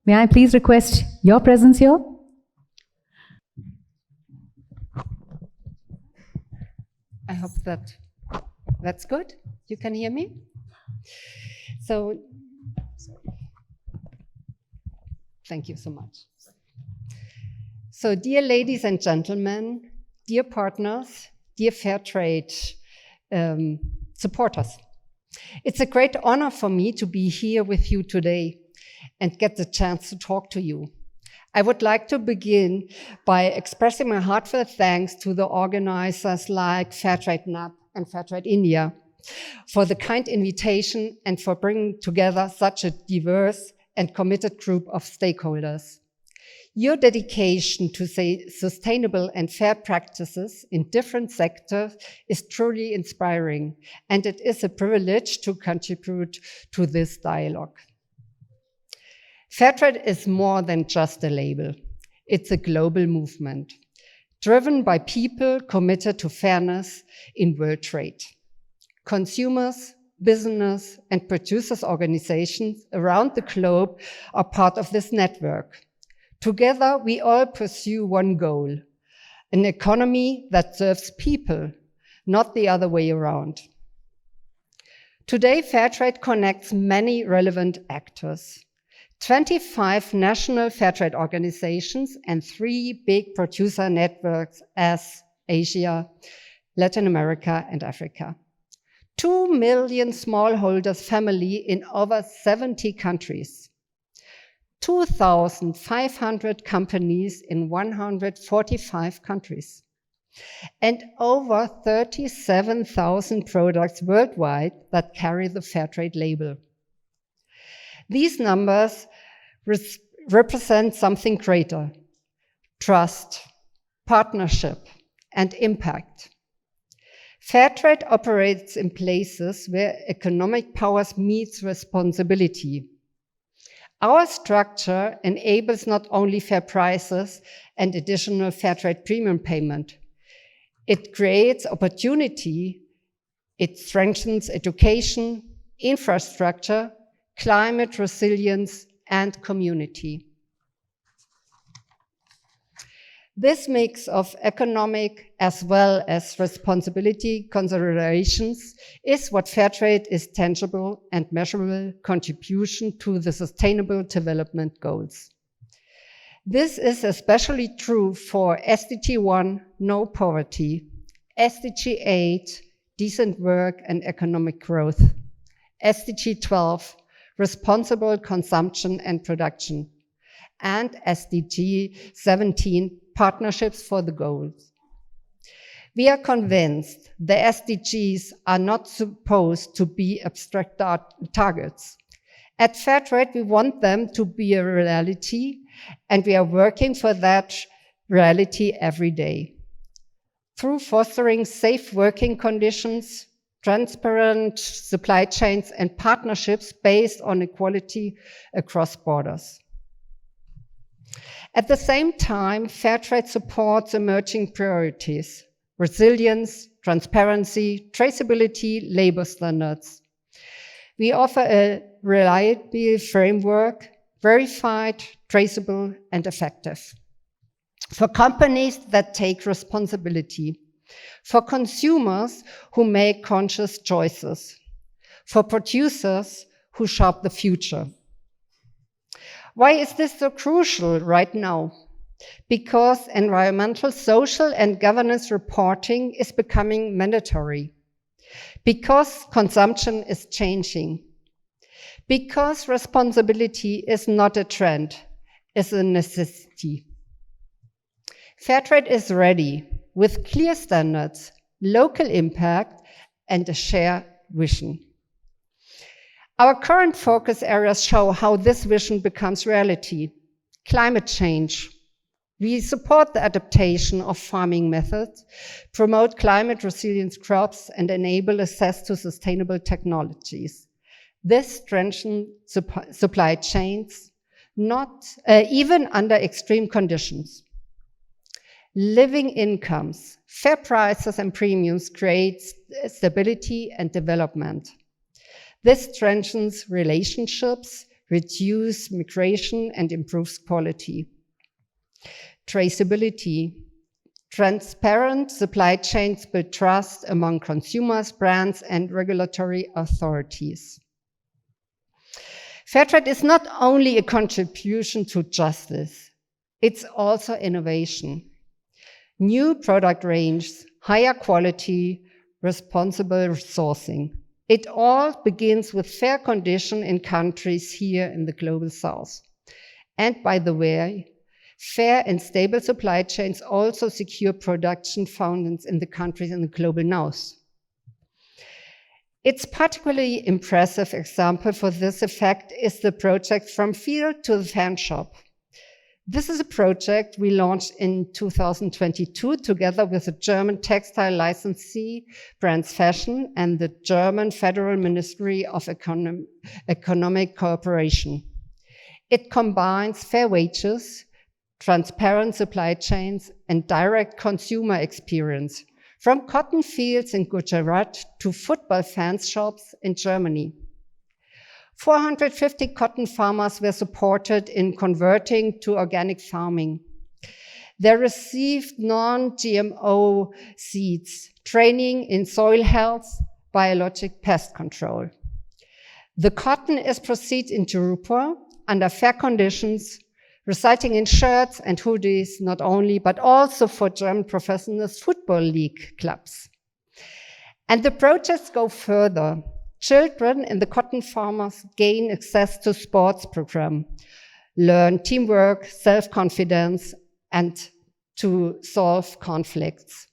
may I please request your presence here? I hope that's good. You can hear me? So, thank you so much. So, dear ladies and gentlemen, dear partners, dear Fairtrade supporters, it's a great honor for me to be here with you today and get the chance to talk to you. I would like to begin by expressing my heartfelt thanks to the organizers like Fairtrade NAPP and Fairtrade India for the kind invitation and for bringing together such a diverse and committed group of stakeholders. Your dedication to sustainable and fair practices in different sectors is truly inspiring, and it is a privilege to contribute to this dialogue. Fairtrade is more than just a label. It's a global movement, driven by people committed to fairness in world trade. Consumers, business, and producers' organizations around the globe are part of this network. Together, we all pursue one goal, an economy that serves people, not the other way around. Today, Fairtrade connects many relevant actors. 25 national Fairtrade organizations and 3 big producer networks as Asia, Latin America, and Africa. 2 million smallholders family in over 70 countries. 2,500 companies in 145 countries. And over 37,000 products worldwide that carry the Fairtrade label. These numbers represent something greater: trust, partnership, and impact. Fairtrade operates in places where economic powers meet responsibility. Our structure enables not only fair prices and additional Fairtrade premium payment. It creates opportunity. It strengthens education, infrastructure, climate resilience, and community. This mix of economic as well as responsibility considerations is what Fairtrade is tangible and measurable contribution to the Sustainable Development Goals. This is especially true for SDG 1, no poverty, SDG 8, decent work and economic growth, SDG 12, responsible consumption and production, and SDG 17, partnerships for the goals. We are convinced the SDGs are not supposed to be abstract targets. At Fairtrade, we want them to be a reality, and we are working for that reality every day. Through fostering safe working conditions, transparent supply chains, and partnerships based on equality across borders. At the same time, Fairtrade supports emerging priorities: resilience, transparency, traceability, labor standards. We offer a reliable framework, verified, traceable, and effective. For companies that take responsibility, for consumers who make conscious choices, for producers who shape the future. Why is this so crucial right now? Because environmental, social, and governance reporting is becoming mandatory. Because consumption is changing. Because responsibility is not a trend, it's a necessity. Fairtrade is ready with clear standards, local impact, and a shared vision. Our current focus areas show how this vision becomes reality. Climate change. We support the adaptation of farming methods, promote climate resilient crops, and enable access to sustainable technologies. This strengthens supply chains, even under extreme conditions. Living incomes, fair prices, and premiums create stability and development. This strengthens relationships, reduces migration, and improves quality. Traceability. Transparent supply chains build trust among consumers, brands, and regulatory authorities. Fairtrade is not only a contribution to justice, it's also innovation. New product ranges, higher quality, responsible sourcing. It all begins with fair conditions in countries here in the global south. And by the way, fair and stable supply chains also secure production foundations in the countries in the global north. Its particularly impressive example for this effect is the project From Field to the Fan Shop. This is a project we launched in 2022 together with the German textile licensee Brands Fashion and the German Federal Ministry of Economic Cooperation. It combines fair wages, transparent supply chains, and direct consumer experience, from cotton fields in Gujarat to football fan shops in Germany. 450 cotton farmers were supported in converting to organic farming. They received non-GMO seeds, training in soil health, biologic pest control. The cotton is processed into Rupur under fair conditions, resulting in shirts and hoodies not only, but also for German professional football league clubs. And the projects go further. Children in the cotton farmers gain access to sports program, learn teamwork, self-confidence, and to solve conflicts.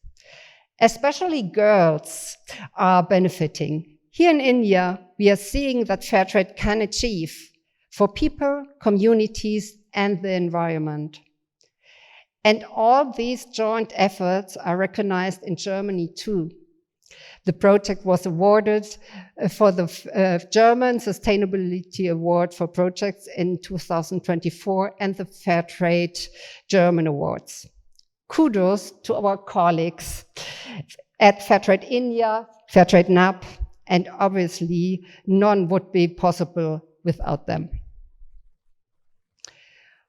Especially girls are benefiting. Here in India, we are seeing that Fairtrade can achieve for people, communities, and the environment. And all these joint efforts are recognized in Germany too. The project was awarded for the German Sustainability Award for Projects in 2024 and the Fairtrade German Awards. Kudos to our colleagues at Fairtrade India, Fairtrade NAPP, and obviously none would be possible without them.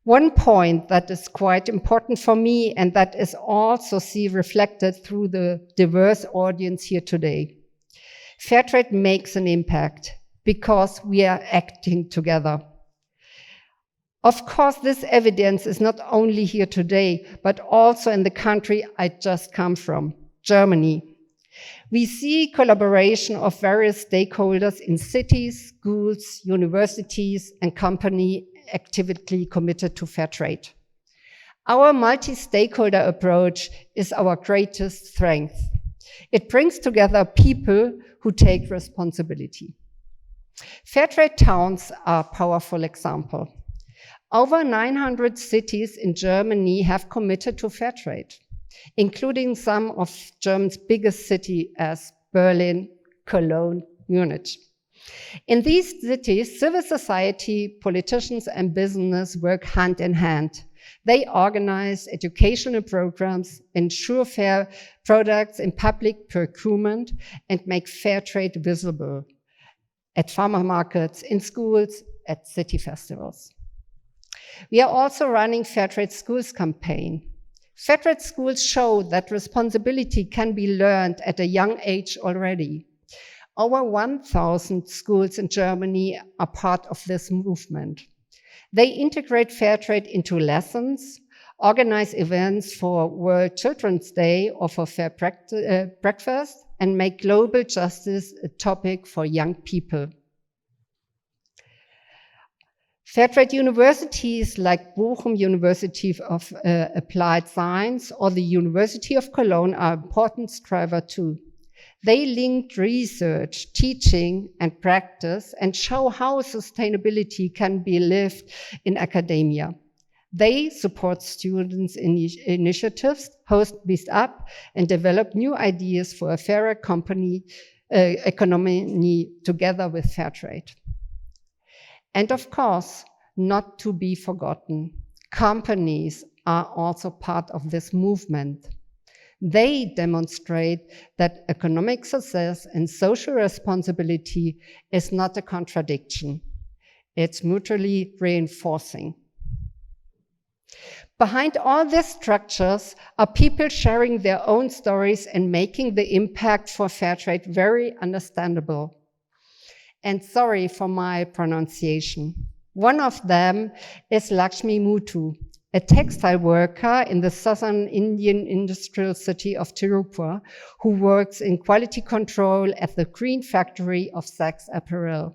One point that is quite important for me and that is also reflected through the diverse audience here today. Fairtrade makes an impact because we are acting together. Of course, this evidence is not only here today, but also in the country I just come from, Germany. We see collaboration of various stakeholders in cities, schools, universities, and companies actively committed to fair trade. Our multi-stakeholder approach is our greatest strength. It brings together people who take responsibility. Fair trade towns are a powerful example. Over 900 cities in Germany have committed to fair trade, including some of Germany's biggest cities as Berlin, Cologne, Munich. In these cities, civil society, politicians, and business work hand in hand. They organize educational programs, ensure fair products in public procurement, and make fair trade visible at farmer markets, in schools, at city festivals. We are also running Fair Trade Schools campaign. Fair trade schools show that responsibility can be learned at a young age already. Over 1,000 schools in Germany are part of this movement. They integrate fair trade into lessons, organize events for World Children's Day or for Fair Breakfast, and make global justice a topic for young people. Fairtrade universities like Bochum University of Applied Science or the University of Cologne are important drivers too. They link research, teaching, and practice and show how sustainability can be lived in academia. They support students' initiatives, host Beast Up, and develop new ideas for a fairer economy together with Fairtrade. And of course, not to be forgotten, companies are also part of this movement. They demonstrate that economic success and social responsibility is not a contradiction. It's mutually reinforcing. Behind all these structures are people sharing their own stories and making the impact for Fairtrade very understandable. And sorry for my pronunciation. One of them is Lakshmi Muthu, a textile worker in the southern Indian industrial city of Tirupur, who works in quality control at the green factory of Saks Apparel.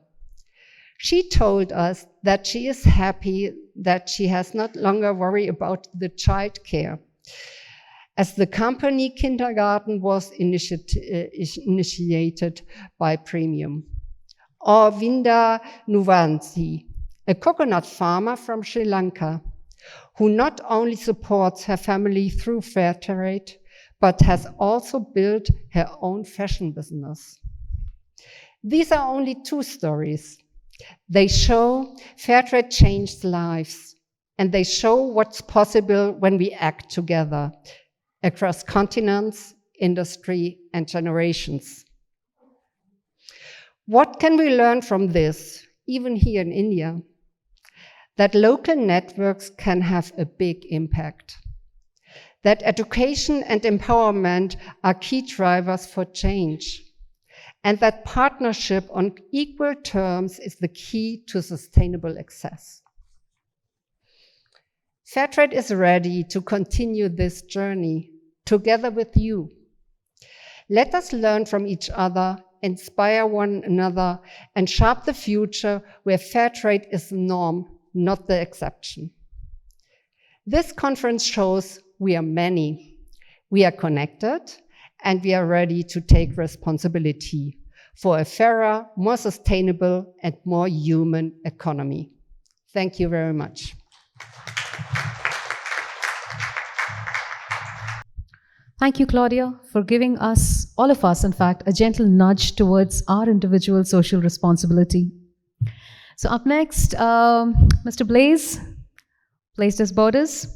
She told us that she is happy that she has not longer worry about the childcare, as the company kindergarten was initiated by Premium. Or Vinda Nuvansi, a coconut farmer from Sri Lanka, who not only supports her family through fair trade, but has also built her own fashion business. These are only two stories. They show fair trade changed lives, and they show what's possible when we act together across continents, industry, and generations. What can we learn from this, even here in India? That local networks can have a big impact. That education and empowerment are key drivers for change. And that partnership on equal terms is the key to sustainable access. Fairtrade is ready to continue this journey together with you. Let us learn from each other, inspire one another, and shape the future where fair trade is the norm, not the exception. This conference shows we are many, we are connected, and we are ready to take responsibility for a fairer, more sustainable, and more human economy. Thank you very much. Thank you, Claudia, for giving us, all of us, in fact, a gentle nudge towards our individual social responsibility. So up next, Mr. Blaise Desbordes,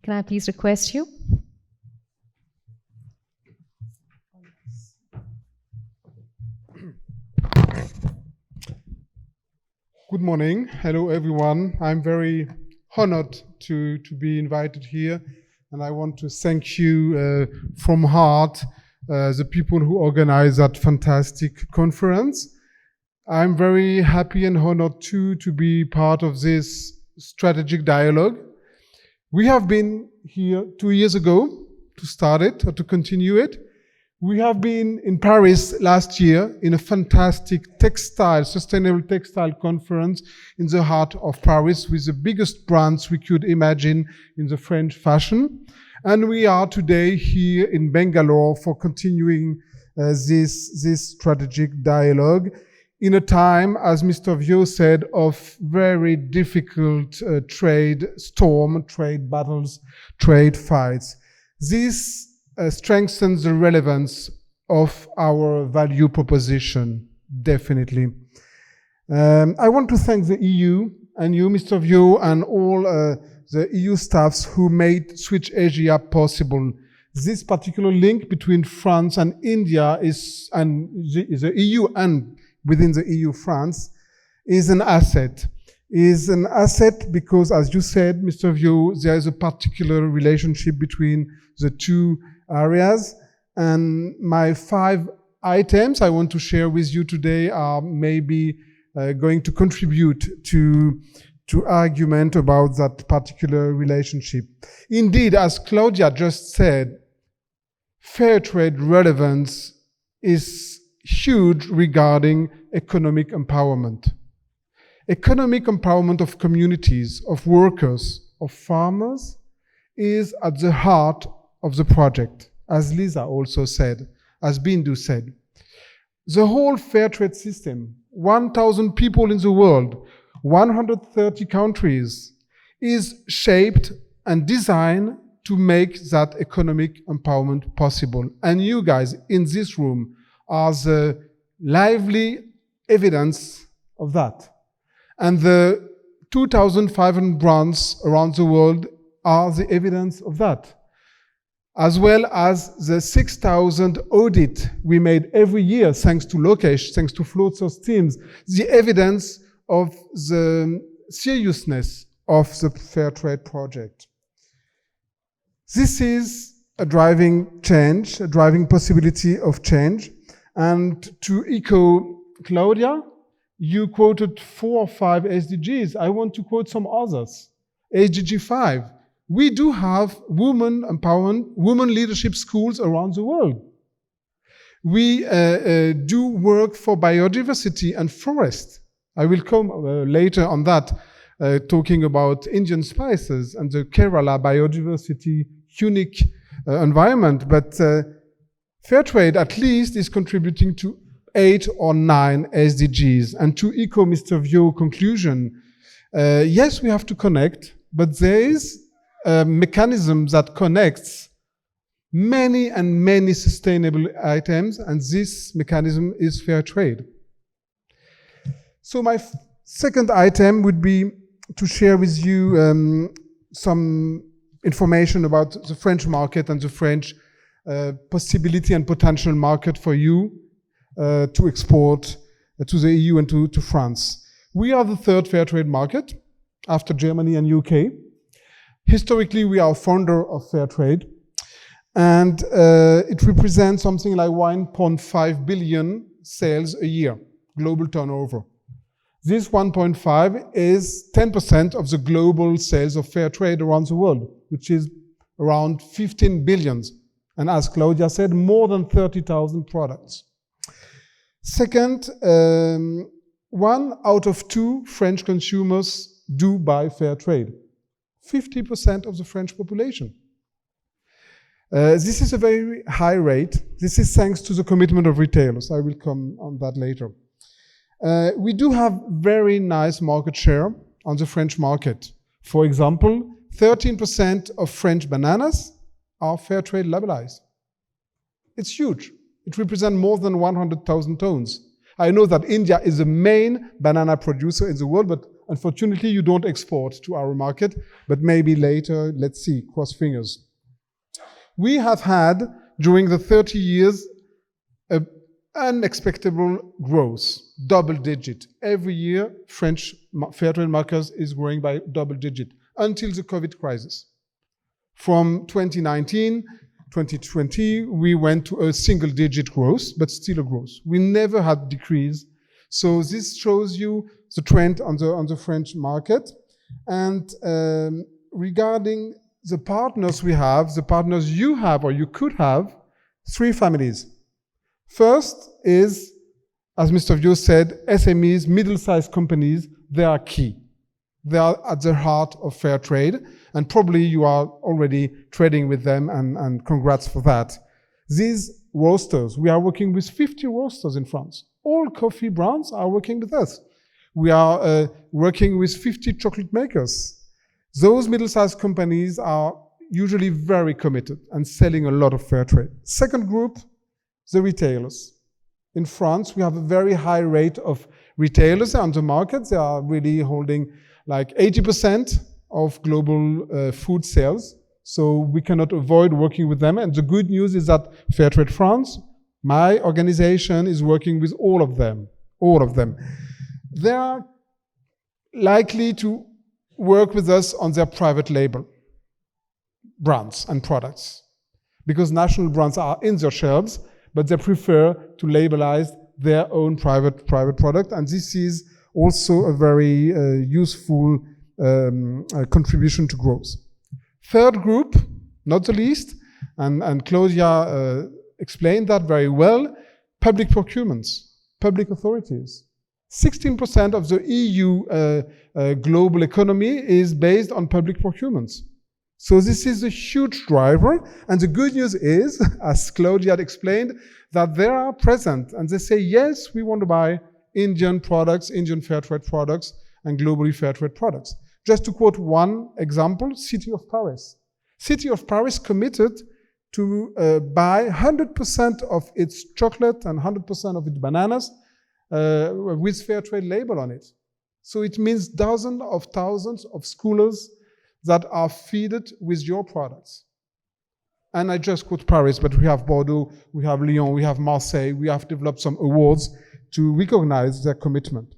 can I please request you? Good morning. Hello, everyone. I'm very honored to be invited here, and I want to thank you from heart, the people who organized that fantastic conference. I'm very happy and honored too to be part of this strategic dialogue. We have been here 2 years ago to start it or to continue it. We have been in Paris last year in a fantastic sustainable textile conference in the heart of Paris with the biggest brands we could imagine in the French fashion. And we are today here in Bangalore for continuing this strategic dialogue in a time, as Mr. Viault said, of very difficult trade battles, trade fights. This strengthens the relevance of our value proposition, definitely. I want to thank the EU and you, Mr. Viault, and all the EU staffs who made Switch Asia possible. This particular link between France and India and the EU and within the EU, France, is an asset. Is an asset because, as you said, Mr. Viault, there is a particular relationship between the two areas. And my 5 items I want to share with you today are maybe going to contribute to argument about that particular relationship. Indeed, as Claudia just said, fair trade relevance is huge regarding economic empowerment. Economic empowerment of communities, of workers, of farmers is at the heart of the project, as Lisa also said, as Bindu said. The whole fair trade system, 1,000 people in the world, 130 countries, is shaped and designed to make that economic empowerment possible. And you guys in this room are the lively evidence of that. And the 2,500 brands around the world are the evidence of that. As well as the 6,000 audits we made every year, thanks to Lokesh, thanks to Floaters teams, the evidence of the seriousness of the fair trade project. This is a driving change, a driving possibility of change. And to echo Claudia, you quoted 4 or 5 SDGs. I want to quote some others. SDG 5. We do have women empowerment, women leadership schools around the world. We do work for biodiversity and forest. I will come later on that, talking about Indian spices and the Kerala biodiversity unique environment. But fair trade, at least, is contributing to 8 or 9 SDGs. And to echo Mr. Viault's conclusion, yes, we have to connect, but there is a mechanism that connects many and many sustainable items, and this mechanism is fair trade. So my second item would be to share with you some information about the French market and the French possibility and potential market for you to export to the EU and to France. We are the 3rd fair trade market after Germany and UK. Historically, we are founder of fair trade, and it represents something like 1.5 billion sales a year, global turnover. This 1.5 is 10% of the global sales of fair trade around the world, which is around 15 billions. And as Claudia said, more than 30,000 products. Second, 1 out of 2 French consumers do buy fair trade. 50% of the French population. This is a very high rate. This is thanks to the commitment of retailers. I will come on that later. We do have very nice market share on the French market. For example, 13% of French bananas are fair trade labelized. It's huge. It represents more than 100,000 tons. I know that India is the main banana producer in the world, but unfortunately you don't export to our market, but maybe later, let's see, cross fingers. We have had, during the 30 years, an unexpected growth, double digit. Every year, French Fairtrade markers is growing by double digit until the COVID crisis. From 2019, 2020, we went to a single digit growth, but still a growth. We never had decrease. So this shows you the trend on the French market. And regarding the partners we have, the partners you have or you could have, 3 families. First is, as Mr. Viault said, SMEs, middle-sized companies, they are key. They are at the heart of fair trade, and probably you are already trading with them, and congrats for that. These roasters, we are working with 50 roasters in France. All coffee brands are working with us. We are working with 50 chocolate makers. Those middle-sized companies are usually very committed and selling a lot of fair trade. Second group, the retailers. In France, we have a very high rate of retailers on the market. They are really holding like 80% of global food sales. So we cannot avoid working with them. And the good news is that Fairtrade France, my organization, is working with all of them. All of them. They are likely to work with us on their private label brands and products, because national brands are in their shelves, but they prefer to labelize their own private product, and this is also a very useful contribution to growth. Third group, not the least, and Claudia explained that very well, public procurements, public authorities. 16% of the EU global economy is based on public procurements. So this is a huge driver, and the good news is, as Claudia had explained, that they are present and they say, yes, we want to buy Indian products, Indian fair trade products, and globally fair trade products. Just to quote one example, City of Paris. City of Paris committed to buy 100% of its chocolate and 100% of its bananas with fair trade label on it. So it means dozens of thousands of scholars that are fed with your products. And I just quote Paris, but we have Bordeaux, we have Lyon, we have Marseille, we have developed some awards to recognize their commitment.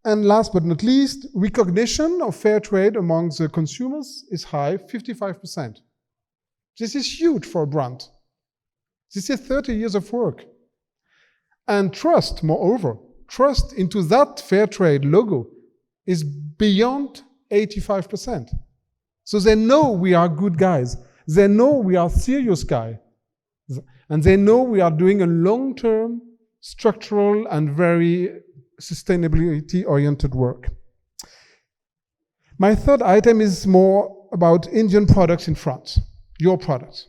And last but not least, recognition of fair trade among the consumers is high, 55%. This is huge for a brand. This is 30 years of work. And trust, moreover, trust into that fair trade logo is beyond 85%. So they know we are good guys. They know we are serious guys. And they know we are doing a long-term, structural, and very sustainability-oriented work. My third item is more about Indian products in France, your products.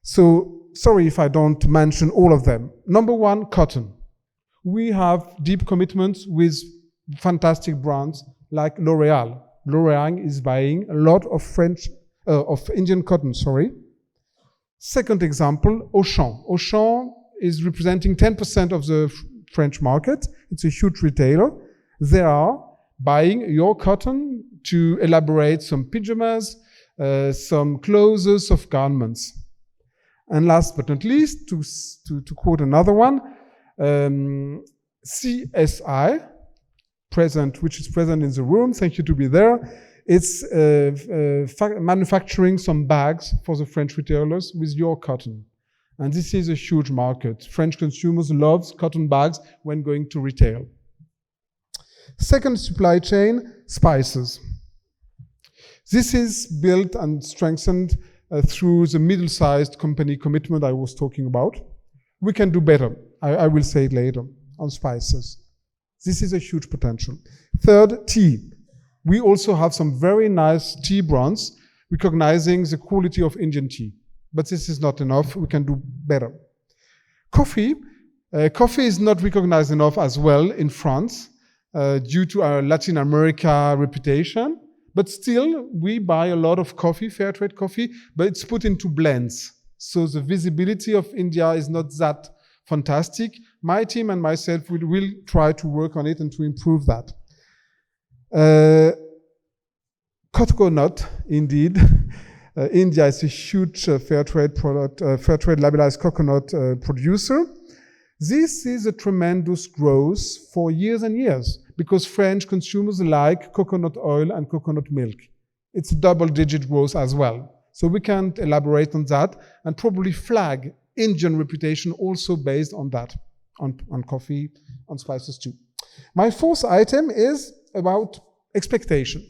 So, sorry if I don't mention all of them. Number one, cotton. We have deep commitments with fantastic brands like L'Oréal. L'Oréal is buying a lot of Indian cotton, sorry. Second example, Auchan. Auchan is representing 10% of the French market. It's a huge retailer. They are buying your cotton to elaborate some pyjamas, some clothes of garments. And last but not least, to quote another one, CSI, which is present in the room, thank you to be there. It's manufacturing some bags for the French retailers with your cotton. And this is a huge market. French consumers love cotton bags when going to retail. Second supply chain, spices. This is built and strengthened through the middle-sized company commitment I was talking about. We can do better. I will say it later on spices. This is a huge potential. Third, tea. We also have some very nice tea brands recognizing the quality of Indian tea. But this is not enough. We can do better. Coffee. Coffee is not recognized enough as well in France due to our Latin America reputation. But still, we buy a lot of coffee, fair trade coffee, but it's put into blends. So the visibility of India is not that fantastic. My team and myself will try to work on it and to improve that. Coconut, indeed. India is a huge Fairtrade product, Fairtrade labelized coconut producer. This is a tremendous growth for years and years because French consumers like coconut oil and coconut milk. It's a double-digit growth as well. So we can elaborate on that and probably flag Indian reputation also based on that, on coffee, on spices too. My fourth item is about expectation.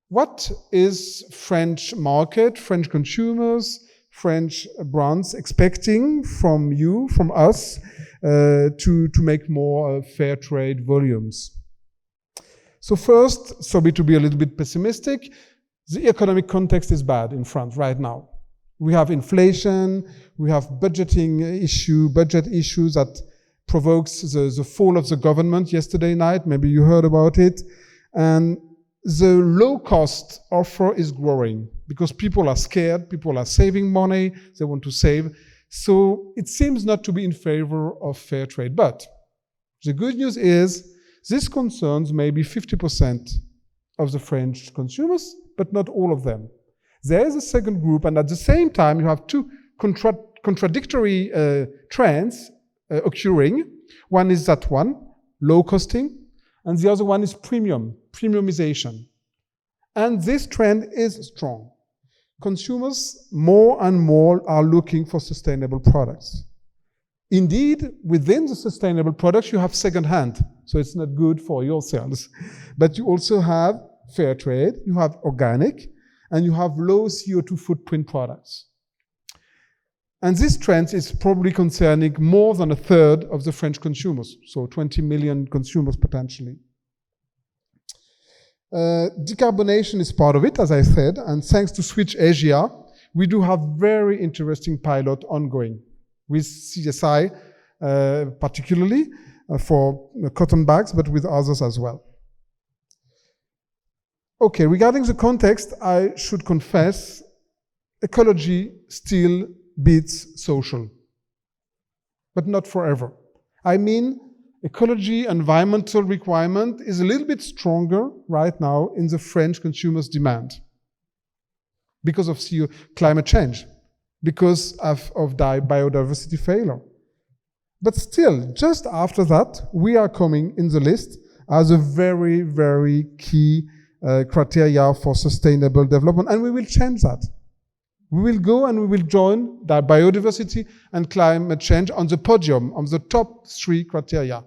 What is French market, French consumers, French brands expecting from you, from us, to make more fair trade volumes? So first, sorry to be a little bit pessimistic, the economic context is bad in France right now. We have inflation, we have budget issues that provokes the fall of the government yesterday night, maybe you heard about it, and the low-cost offer is growing because people are scared, people are saving money, they want to save. So it seems not to be in favor of fair trade. But the good news is this concerns maybe 50% of the French consumers, but not all of them. There is a second group, and at the same time, you have two contradictory trends occurring. One is that one, low costing, and the other one is premiumization. And this trend is strong. Consumers more and more are looking for sustainable products. Indeed, within the sustainable products, you have second-hand, so it's not good for yourselves. But you also have fair trade, you have organic, and you have low CO2 footprint products. And this trend is probably concerning more than a third of the French consumers, so 20 million consumers potentially. Decarbonation is part of it, as I said, and thanks to Switch Asia, we do have very interesting pilot ongoing with CSI, particularly for cotton bags, but with others as well. Okay, regarding the context, I should confess, ecology still beats social, but not forever. I mean, ecology, environmental requirement is a little bit stronger right now in the French consumers' demand because of climate change, because of biodiversity failure. But still, just after that, we are coming in the list as a very, very key criteria for sustainable development, and we will change that. We will go and we will join that biodiversity and climate change on the podium, on the top 3 criteria.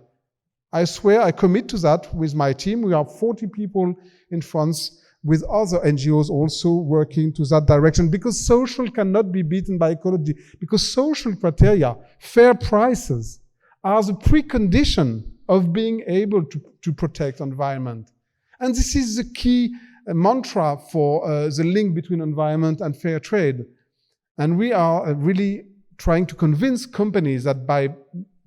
I swear I commit to that with my team. We are 40 people in France with other NGOs also working to that direction because social cannot be beaten by ecology, because social criteria, fair prices, are the precondition of being able to protect environment. And this is the key mantra for the link between environment and fair trade. And we are really trying to convince companies that by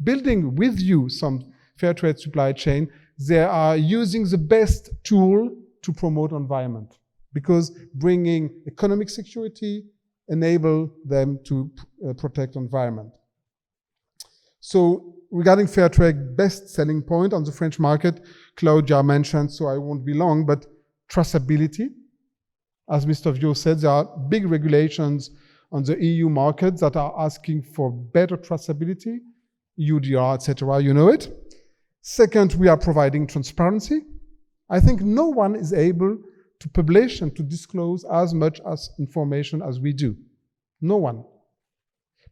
building with you some fair trade supply chain, they are using the best tool to promote environment, because bringing economic security enable them to protect environment. So regarding fair trade, best selling point on the French market, Claudia mentioned, so I won't be long, but traceability. As Mr. Viault said, there are big regulations on the EU market that are asking for better traceability, UDR, etc., you know it. Second, we are providing transparency. I think no one is able to publish and to disclose as much as information as we do. No one.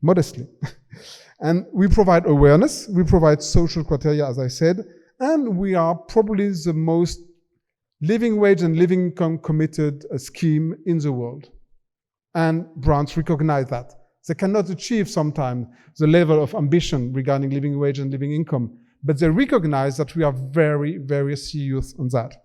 Modestly. And we provide awareness, we provide social criteria, as I said, and we are probably the most living wage and living income committed scheme in the world. And brands recognize that. They cannot achieve sometimes the level of ambition regarding living wage and living income, but they recognize that we are very, very serious on that.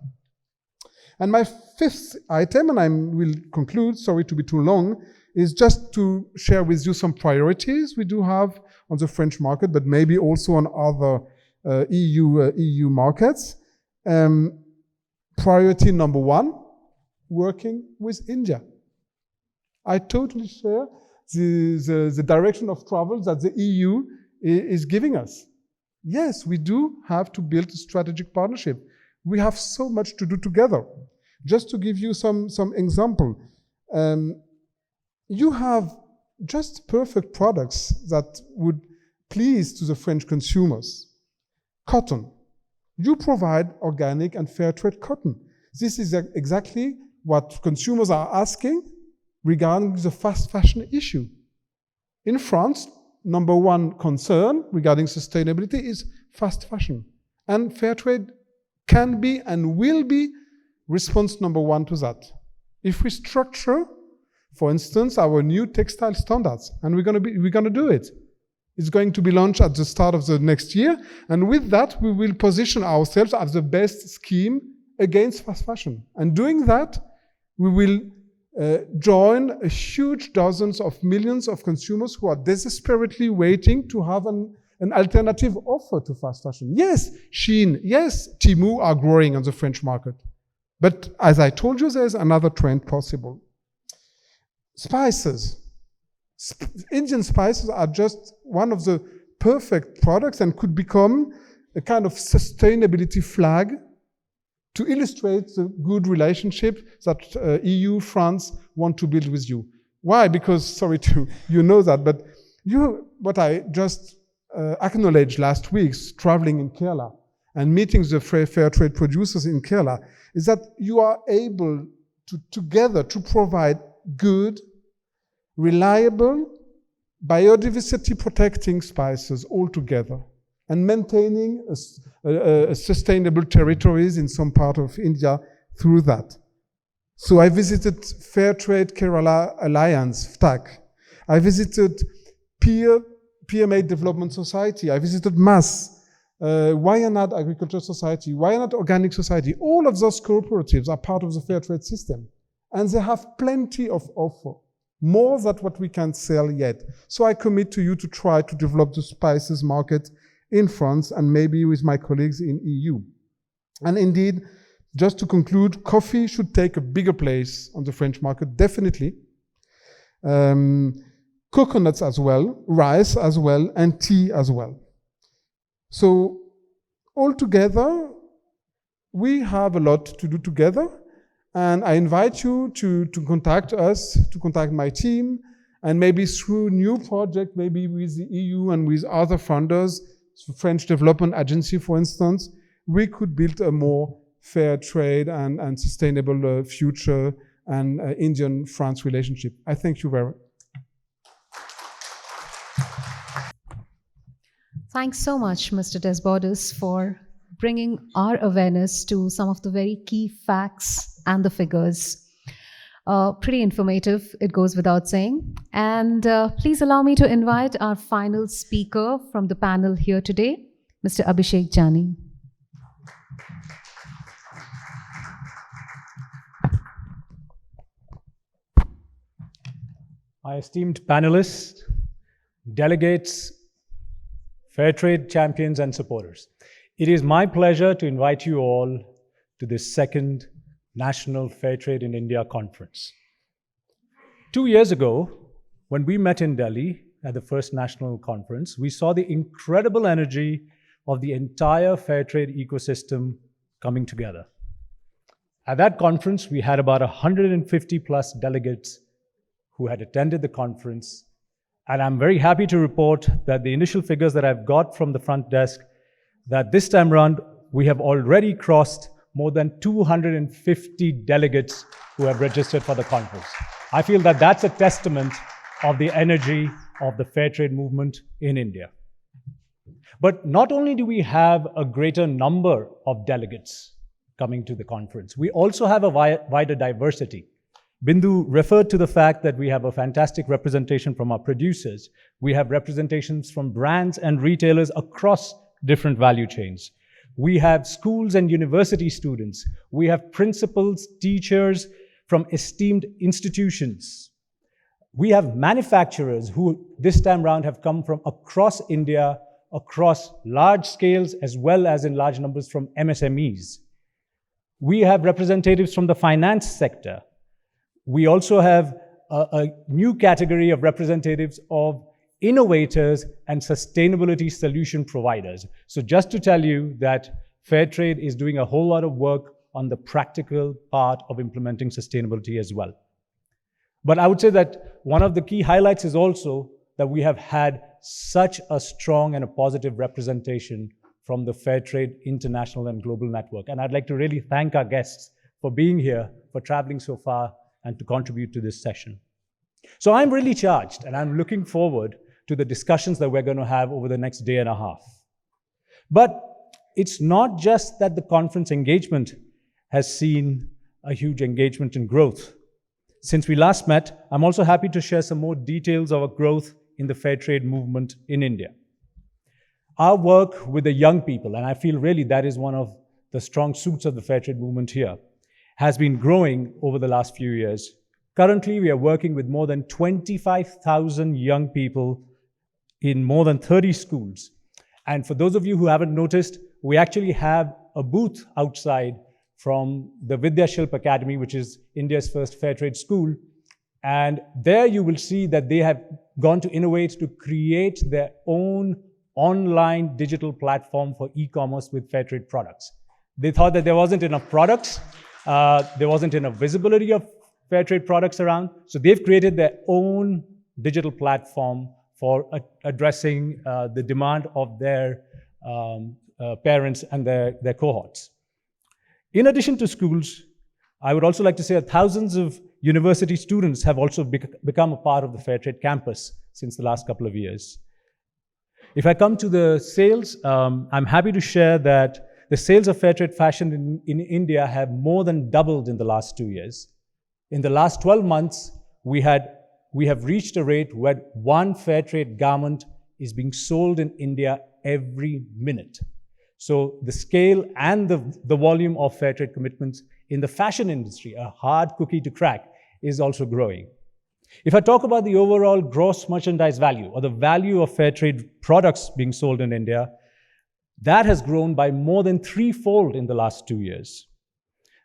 And my 5th item, and I will conclude, sorry to be too long, is just to share with you some priorities we do have on the French market, but maybe also on other EU markets. Priority number 1, working with India. I totally share the direction of travel that the EU is giving us. Yes, we do have to build a strategic partnership. We have so much to do together. Just to give you some example, you have just perfect products that would please to the French consumers. Cotton. You provide organic and fair trade cotton. This is exactly what consumers are asking regarding the fast fashion issue. In France, number one concern regarding sustainability is fast fashion. And fair trade can be and will be response number one to that. If we structure, for instance, our new textile standards, and we're going to do it. It's going to be launched at the start of the next year, and with that, we will position ourselves as the best scheme against fast fashion. And doing that, we will join a huge dozens of millions of consumers who are desperately waiting to have an alternative offer to fast fashion. Yes, Shein, yes, Temu are growing on the French market. But as I told you, there's another trend possible. Spices. Indian spices are just one of the perfect products and could become a kind of sustainability flag to illustrate the good relationship that EU, France want to build with you. Why? Because, sorry to, you know that, but what I just acknowledged last week, traveling in Kerala and meeting the fair trade producers in Kerala, is that you are able to together to provide good, reliable, biodiversity protecting spices all together and maintaining a sustainable territories in some part of India through that. So I visited Fairtrade Kerala Alliance, FTAC. I visited Peer-Made Development Society. I visited MAS, Wayanad Agriculture Society, Wayanad Organic Society. All of those cooperatives are part of the fair trade system. And they have plenty of offer, more than what we can sell yet. So I commit to you to try to develop the spices market in France and maybe with my colleagues in EU. And indeed, just to conclude, coffee should take a bigger place on the French market, definitely. Coconuts as well, rice as well, and tea as well. So altogether, we have a lot to do together. And I invite you to contact us, to contact my team, and maybe through new project, maybe with the EU and with other funders, French Development Agency, for instance, we could build a more fair trade and sustainable future and Indian-France relationship. I thank you very much. Thanks so much, Mr. Desbordes, for bringing our awareness to some of the very key facts and the figures. Pretty informative, it goes without saying. And please allow me to invite our final speaker from the panel here today, Mr. Abhishek Jani. My esteemed panelists, delegates, fair trade champions and supporters. It is my pleasure to invite you all to this second National Fair Trade in India conference. 2 years ago, when we met in Delhi at the first national conference, we saw the incredible energy of the entire fair trade ecosystem coming together. At that conference, we had about 150 plus delegates who had attended the conference. And I'm very happy to report that the initial figures that I've got from the front desk, that this time around, we have already crossed more than 250 delegates who have registered for the conference. I feel that that's a testament of the energy of the fair trade movement in India. But not only do we have a greater number of delegates coming to the conference, we also have a wider diversity. Bindu referred to the fact that we have a fantastic representation from our producers. We have representations from brands and retailers across different value chains. We have schools and university students. We have principals, teachers from esteemed institutions. We have manufacturers who this time round have come from across India, across large scales as well as in large numbers from MSMEs. We have representatives from the finance sector. We also have a new category of representatives of innovators and sustainability solution providers. So just to tell you that Fairtrade is doing a whole lot of work on the practical part of implementing sustainability as well. But I would say that one of the key highlights is also that we have had such a strong and a positive representation from the Fairtrade International and Global Network. And I'd like to really thank our guests for being here, for traveling so far, and to contribute to this session. So I'm really charged, and I'm looking forward to the discussions that we're going to have over the next day and a half. But it's not just that the conference engagement has seen a huge engagement and growth. Since we last met, I'm also happy to share some more details of our growth in the Fairtrade movement in India. Our work with the young people, and I feel really that is one of the strong suits of the Fairtrade movement here, has been growing over the last few years. Currently, we are working with more than 25,000 young people in more than 30 schools. And for those of you who haven't noticed, we actually have a booth outside from the Vidyashilp Academy, which is India's first Fairtrade school. And there you will see that they have gone to innovate to create their own online digital platform for e-commerce with Fairtrade products. They thought that there wasn't enough products, there wasn't enough visibility of Fairtrade products around, so they've created their own digital platform for addressing the demand of their parents and their cohorts. In addition to schools, I would also like to say that thousands of university students have also become a part of the Fairtrade campus since the last couple of years. If I come to the sales, I'm happy to share that the sales of Fairtrade fashion in India have more than doubled in the last 2 years. In the last 12 months, we have reached a rate where one Fairtrade garment is being sold in India every minute. So the scale and the volume of Fairtrade commitments in the fashion industry, a hard cookie to crack, is also growing. If I talk about the overall gross merchandise value, or the value of Fairtrade products being sold in India, that has grown by more than threefold in the last 2 years.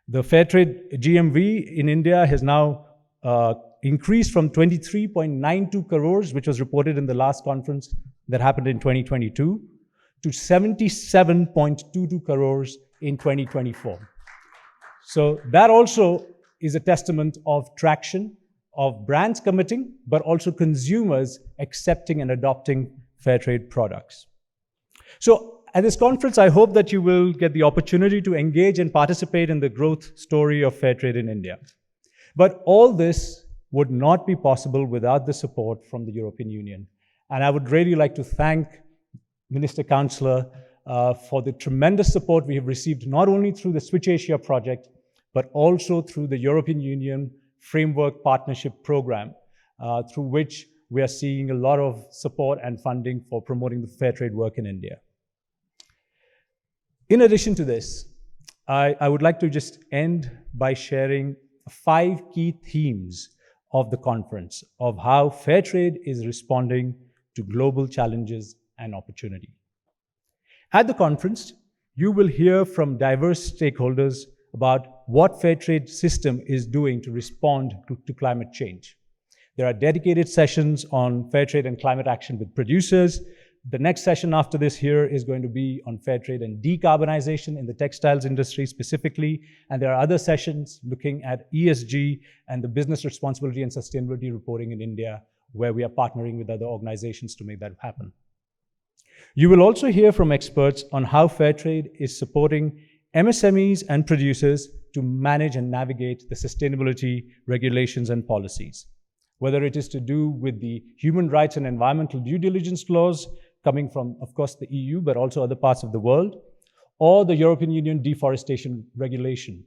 The Fairtrade GMV in India has now increased from 23.92 crores, which was reported in the last conference that happened in 2022, to 77.22 crores in 2024. So that also is a testament of traction, of brands committing, but also consumers accepting and adopting Fairtrade products. So at this conference, I hope that you will get the opportunity to engage and participate in the growth story of Fairtrade in India. But all this would not be possible without the support from the European Union. And I would really like to thank Minister Counsellor for the tremendous support we have received, not only through the Switch Asia project, but also through the European Union Framework Partnership Program, through which we are seeing a lot of support and funding for promoting the Fairtrade work in India. In addition to this, I would like to just end by sharing 5 key themes of the conference, of how Fairtrade is responding to global challenges and opportunity. At the conference, you will hear from diverse stakeholders about what Fairtrade system is doing to respond to climate change. There are dedicated sessions on Fairtrade and climate action with producers. The next session after this here is going to be on Fairtrade and decarbonization in the textiles industry specifically. And there are other sessions looking at ESG and the business responsibility and sustainability reporting in India, where we are partnering with other organizations to make that happen. You will also hear from experts on how Fairtrade is supporting MSMEs and producers to manage and navigate the sustainability regulations and policies, whether it is to do with the human rights and environmental due diligence laws coming from, of course, the EU, but also other parts of the world, or the European Union deforestation regulation.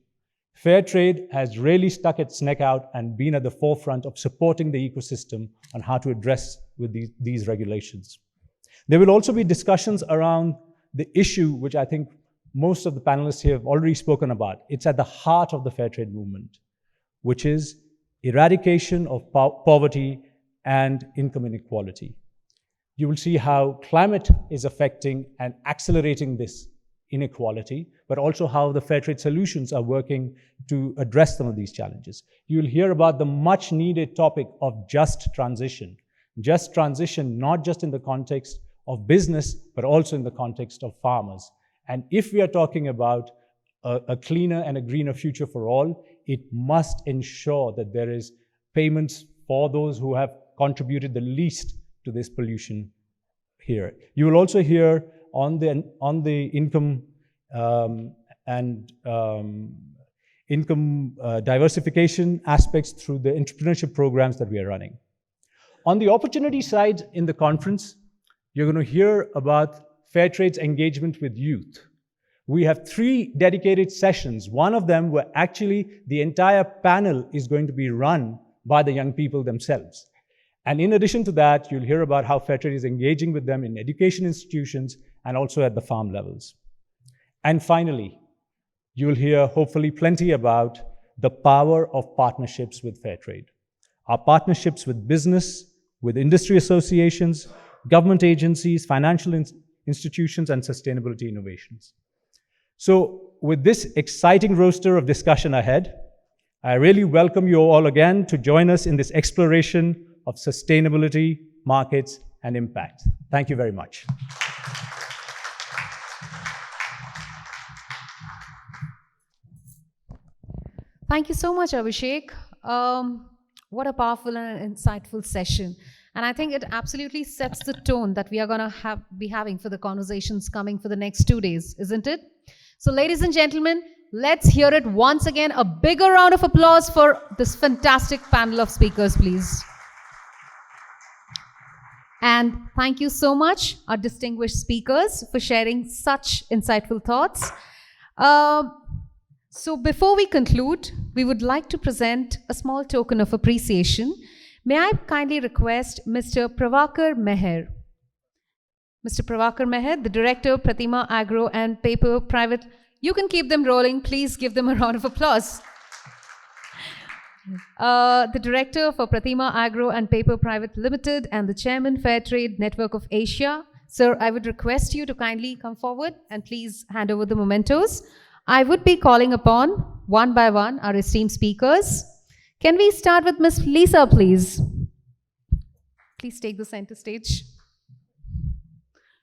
Fairtrade has really stuck its neck out and been at the forefront of supporting the ecosystem on how to address with these regulations. There will also be discussions around the issue, which I think most of the panelists here have already spoken about. It's at the heart of the Fairtrade movement, which is eradication of poverty and income inequality. You will see how climate is affecting and accelerating this inequality, but also how the Fairtrade solutions are working to address some of these challenges. You'll hear about the much needed topic of just transition. Just transition, not just in the context of business, but also in the context of farmers. And if we are talking about a cleaner and a greener future for all, it must ensure that there is payments for those who have contributed the least to this pollution here. You will also hear on the income income diversification aspects through the entrepreneurship programs that we are running. On the opportunity side in the conference, you're going to hear about Fairtrade's engagement with youth. We have 3 dedicated sessions. One of them where actually the entire panel is going to be run by the young people themselves. And in addition to that, you'll hear about how Fairtrade is engaging with them in education institutions and also at the farm levels. And finally, you'll hear hopefully plenty about the power of partnerships with Fairtrade. Our partnerships with business, with industry associations, government agencies, financial institutions, and sustainability innovations. So with this exciting roster of discussion ahead, I really welcome you all again to join us in this exploration of sustainability, markets, and impact. Thank you very much. Thank you so much, Abhishek. What a powerful and insightful session. And I think it absolutely sets the tone that we are going to be having for the conversations coming for the next 2 days, isn't it? So ladies and gentlemen, let's hear it once again. A bigger round of applause for this fantastic panel of speakers, please. And thank you so much, our distinguished speakers, for sharing such insightful thoughts. So before we conclude, we would like to present a small token of appreciation. May I kindly request Mr. Pravakar Meher. Mr. Pravakar Meher, the Director, Pratima Agro and Paper Private. You can keep them rolling. Please give them a round of applause. The Director for Pratima Agro and Paper Private Limited and the Chairman, Fairtrade Network of Asia. Sir, I would request you to kindly come forward and please hand over the mementos. I would be calling upon, one by one, our esteemed speakers. Can we start with Ms. Lisa, please? Please take the center stage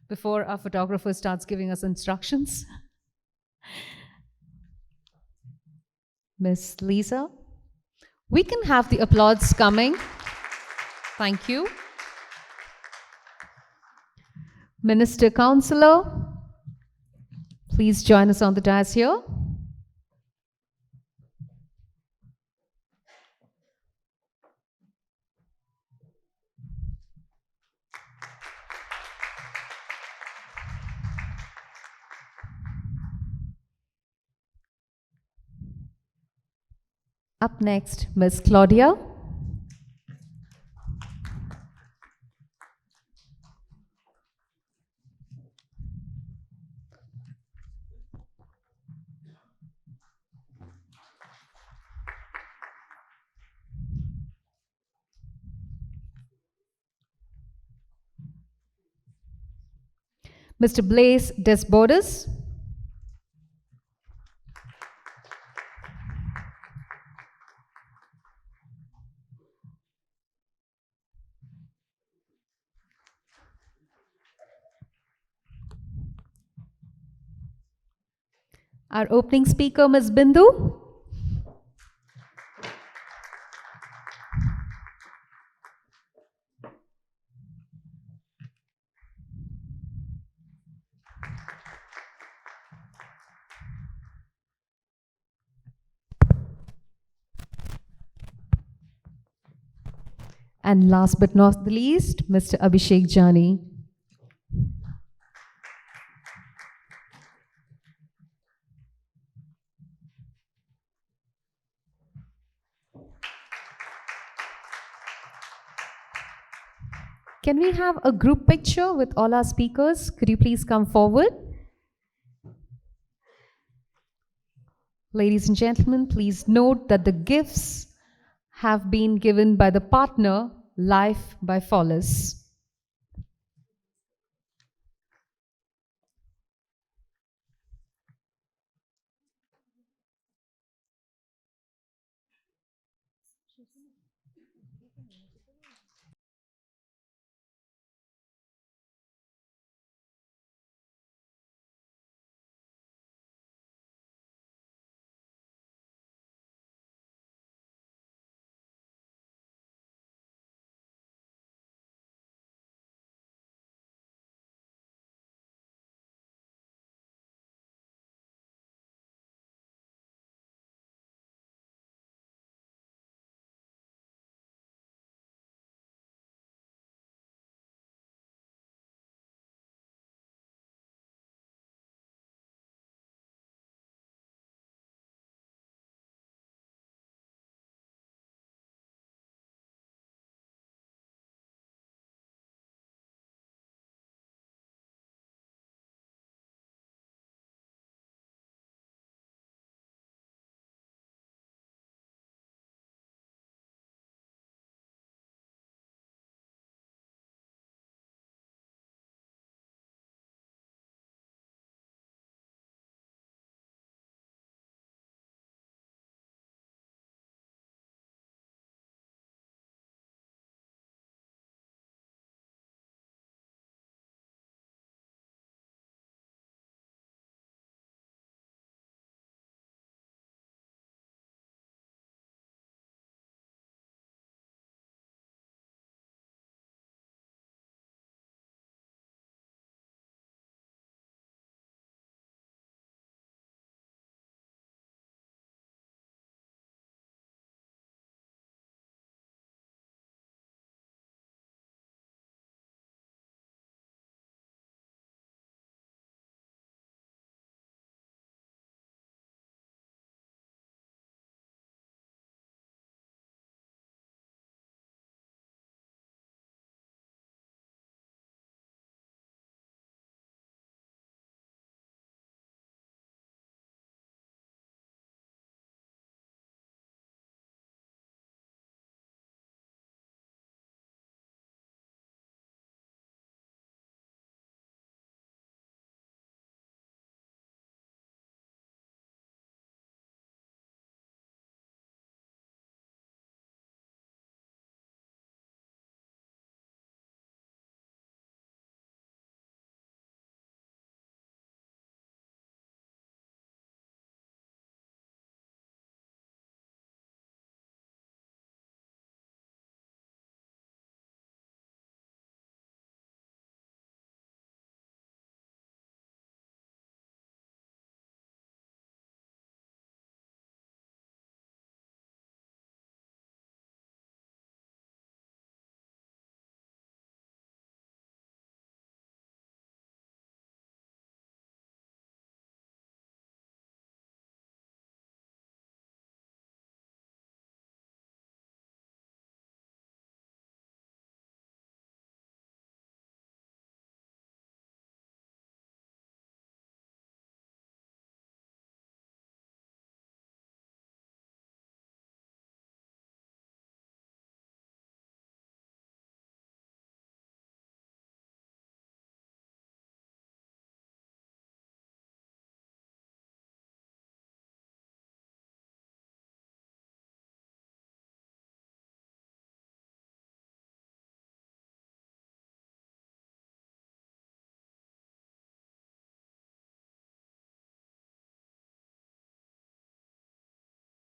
before our photographer starts giving us instructions. Ms. Lisa, we can have the applause coming. Thank you. Minister Counsellor, please join us on the dais here. Up next, Ms. Claudia. Mr. Blaise Desbordes. Our opening speaker, Ms. Bindu. And last but not the least, Mr. Abhishek Jani. Can we have a group picture with all our speakers? Could you please come forward? Ladies and gentlemen, please note that the gifts have been given by the partner, Life by Follis.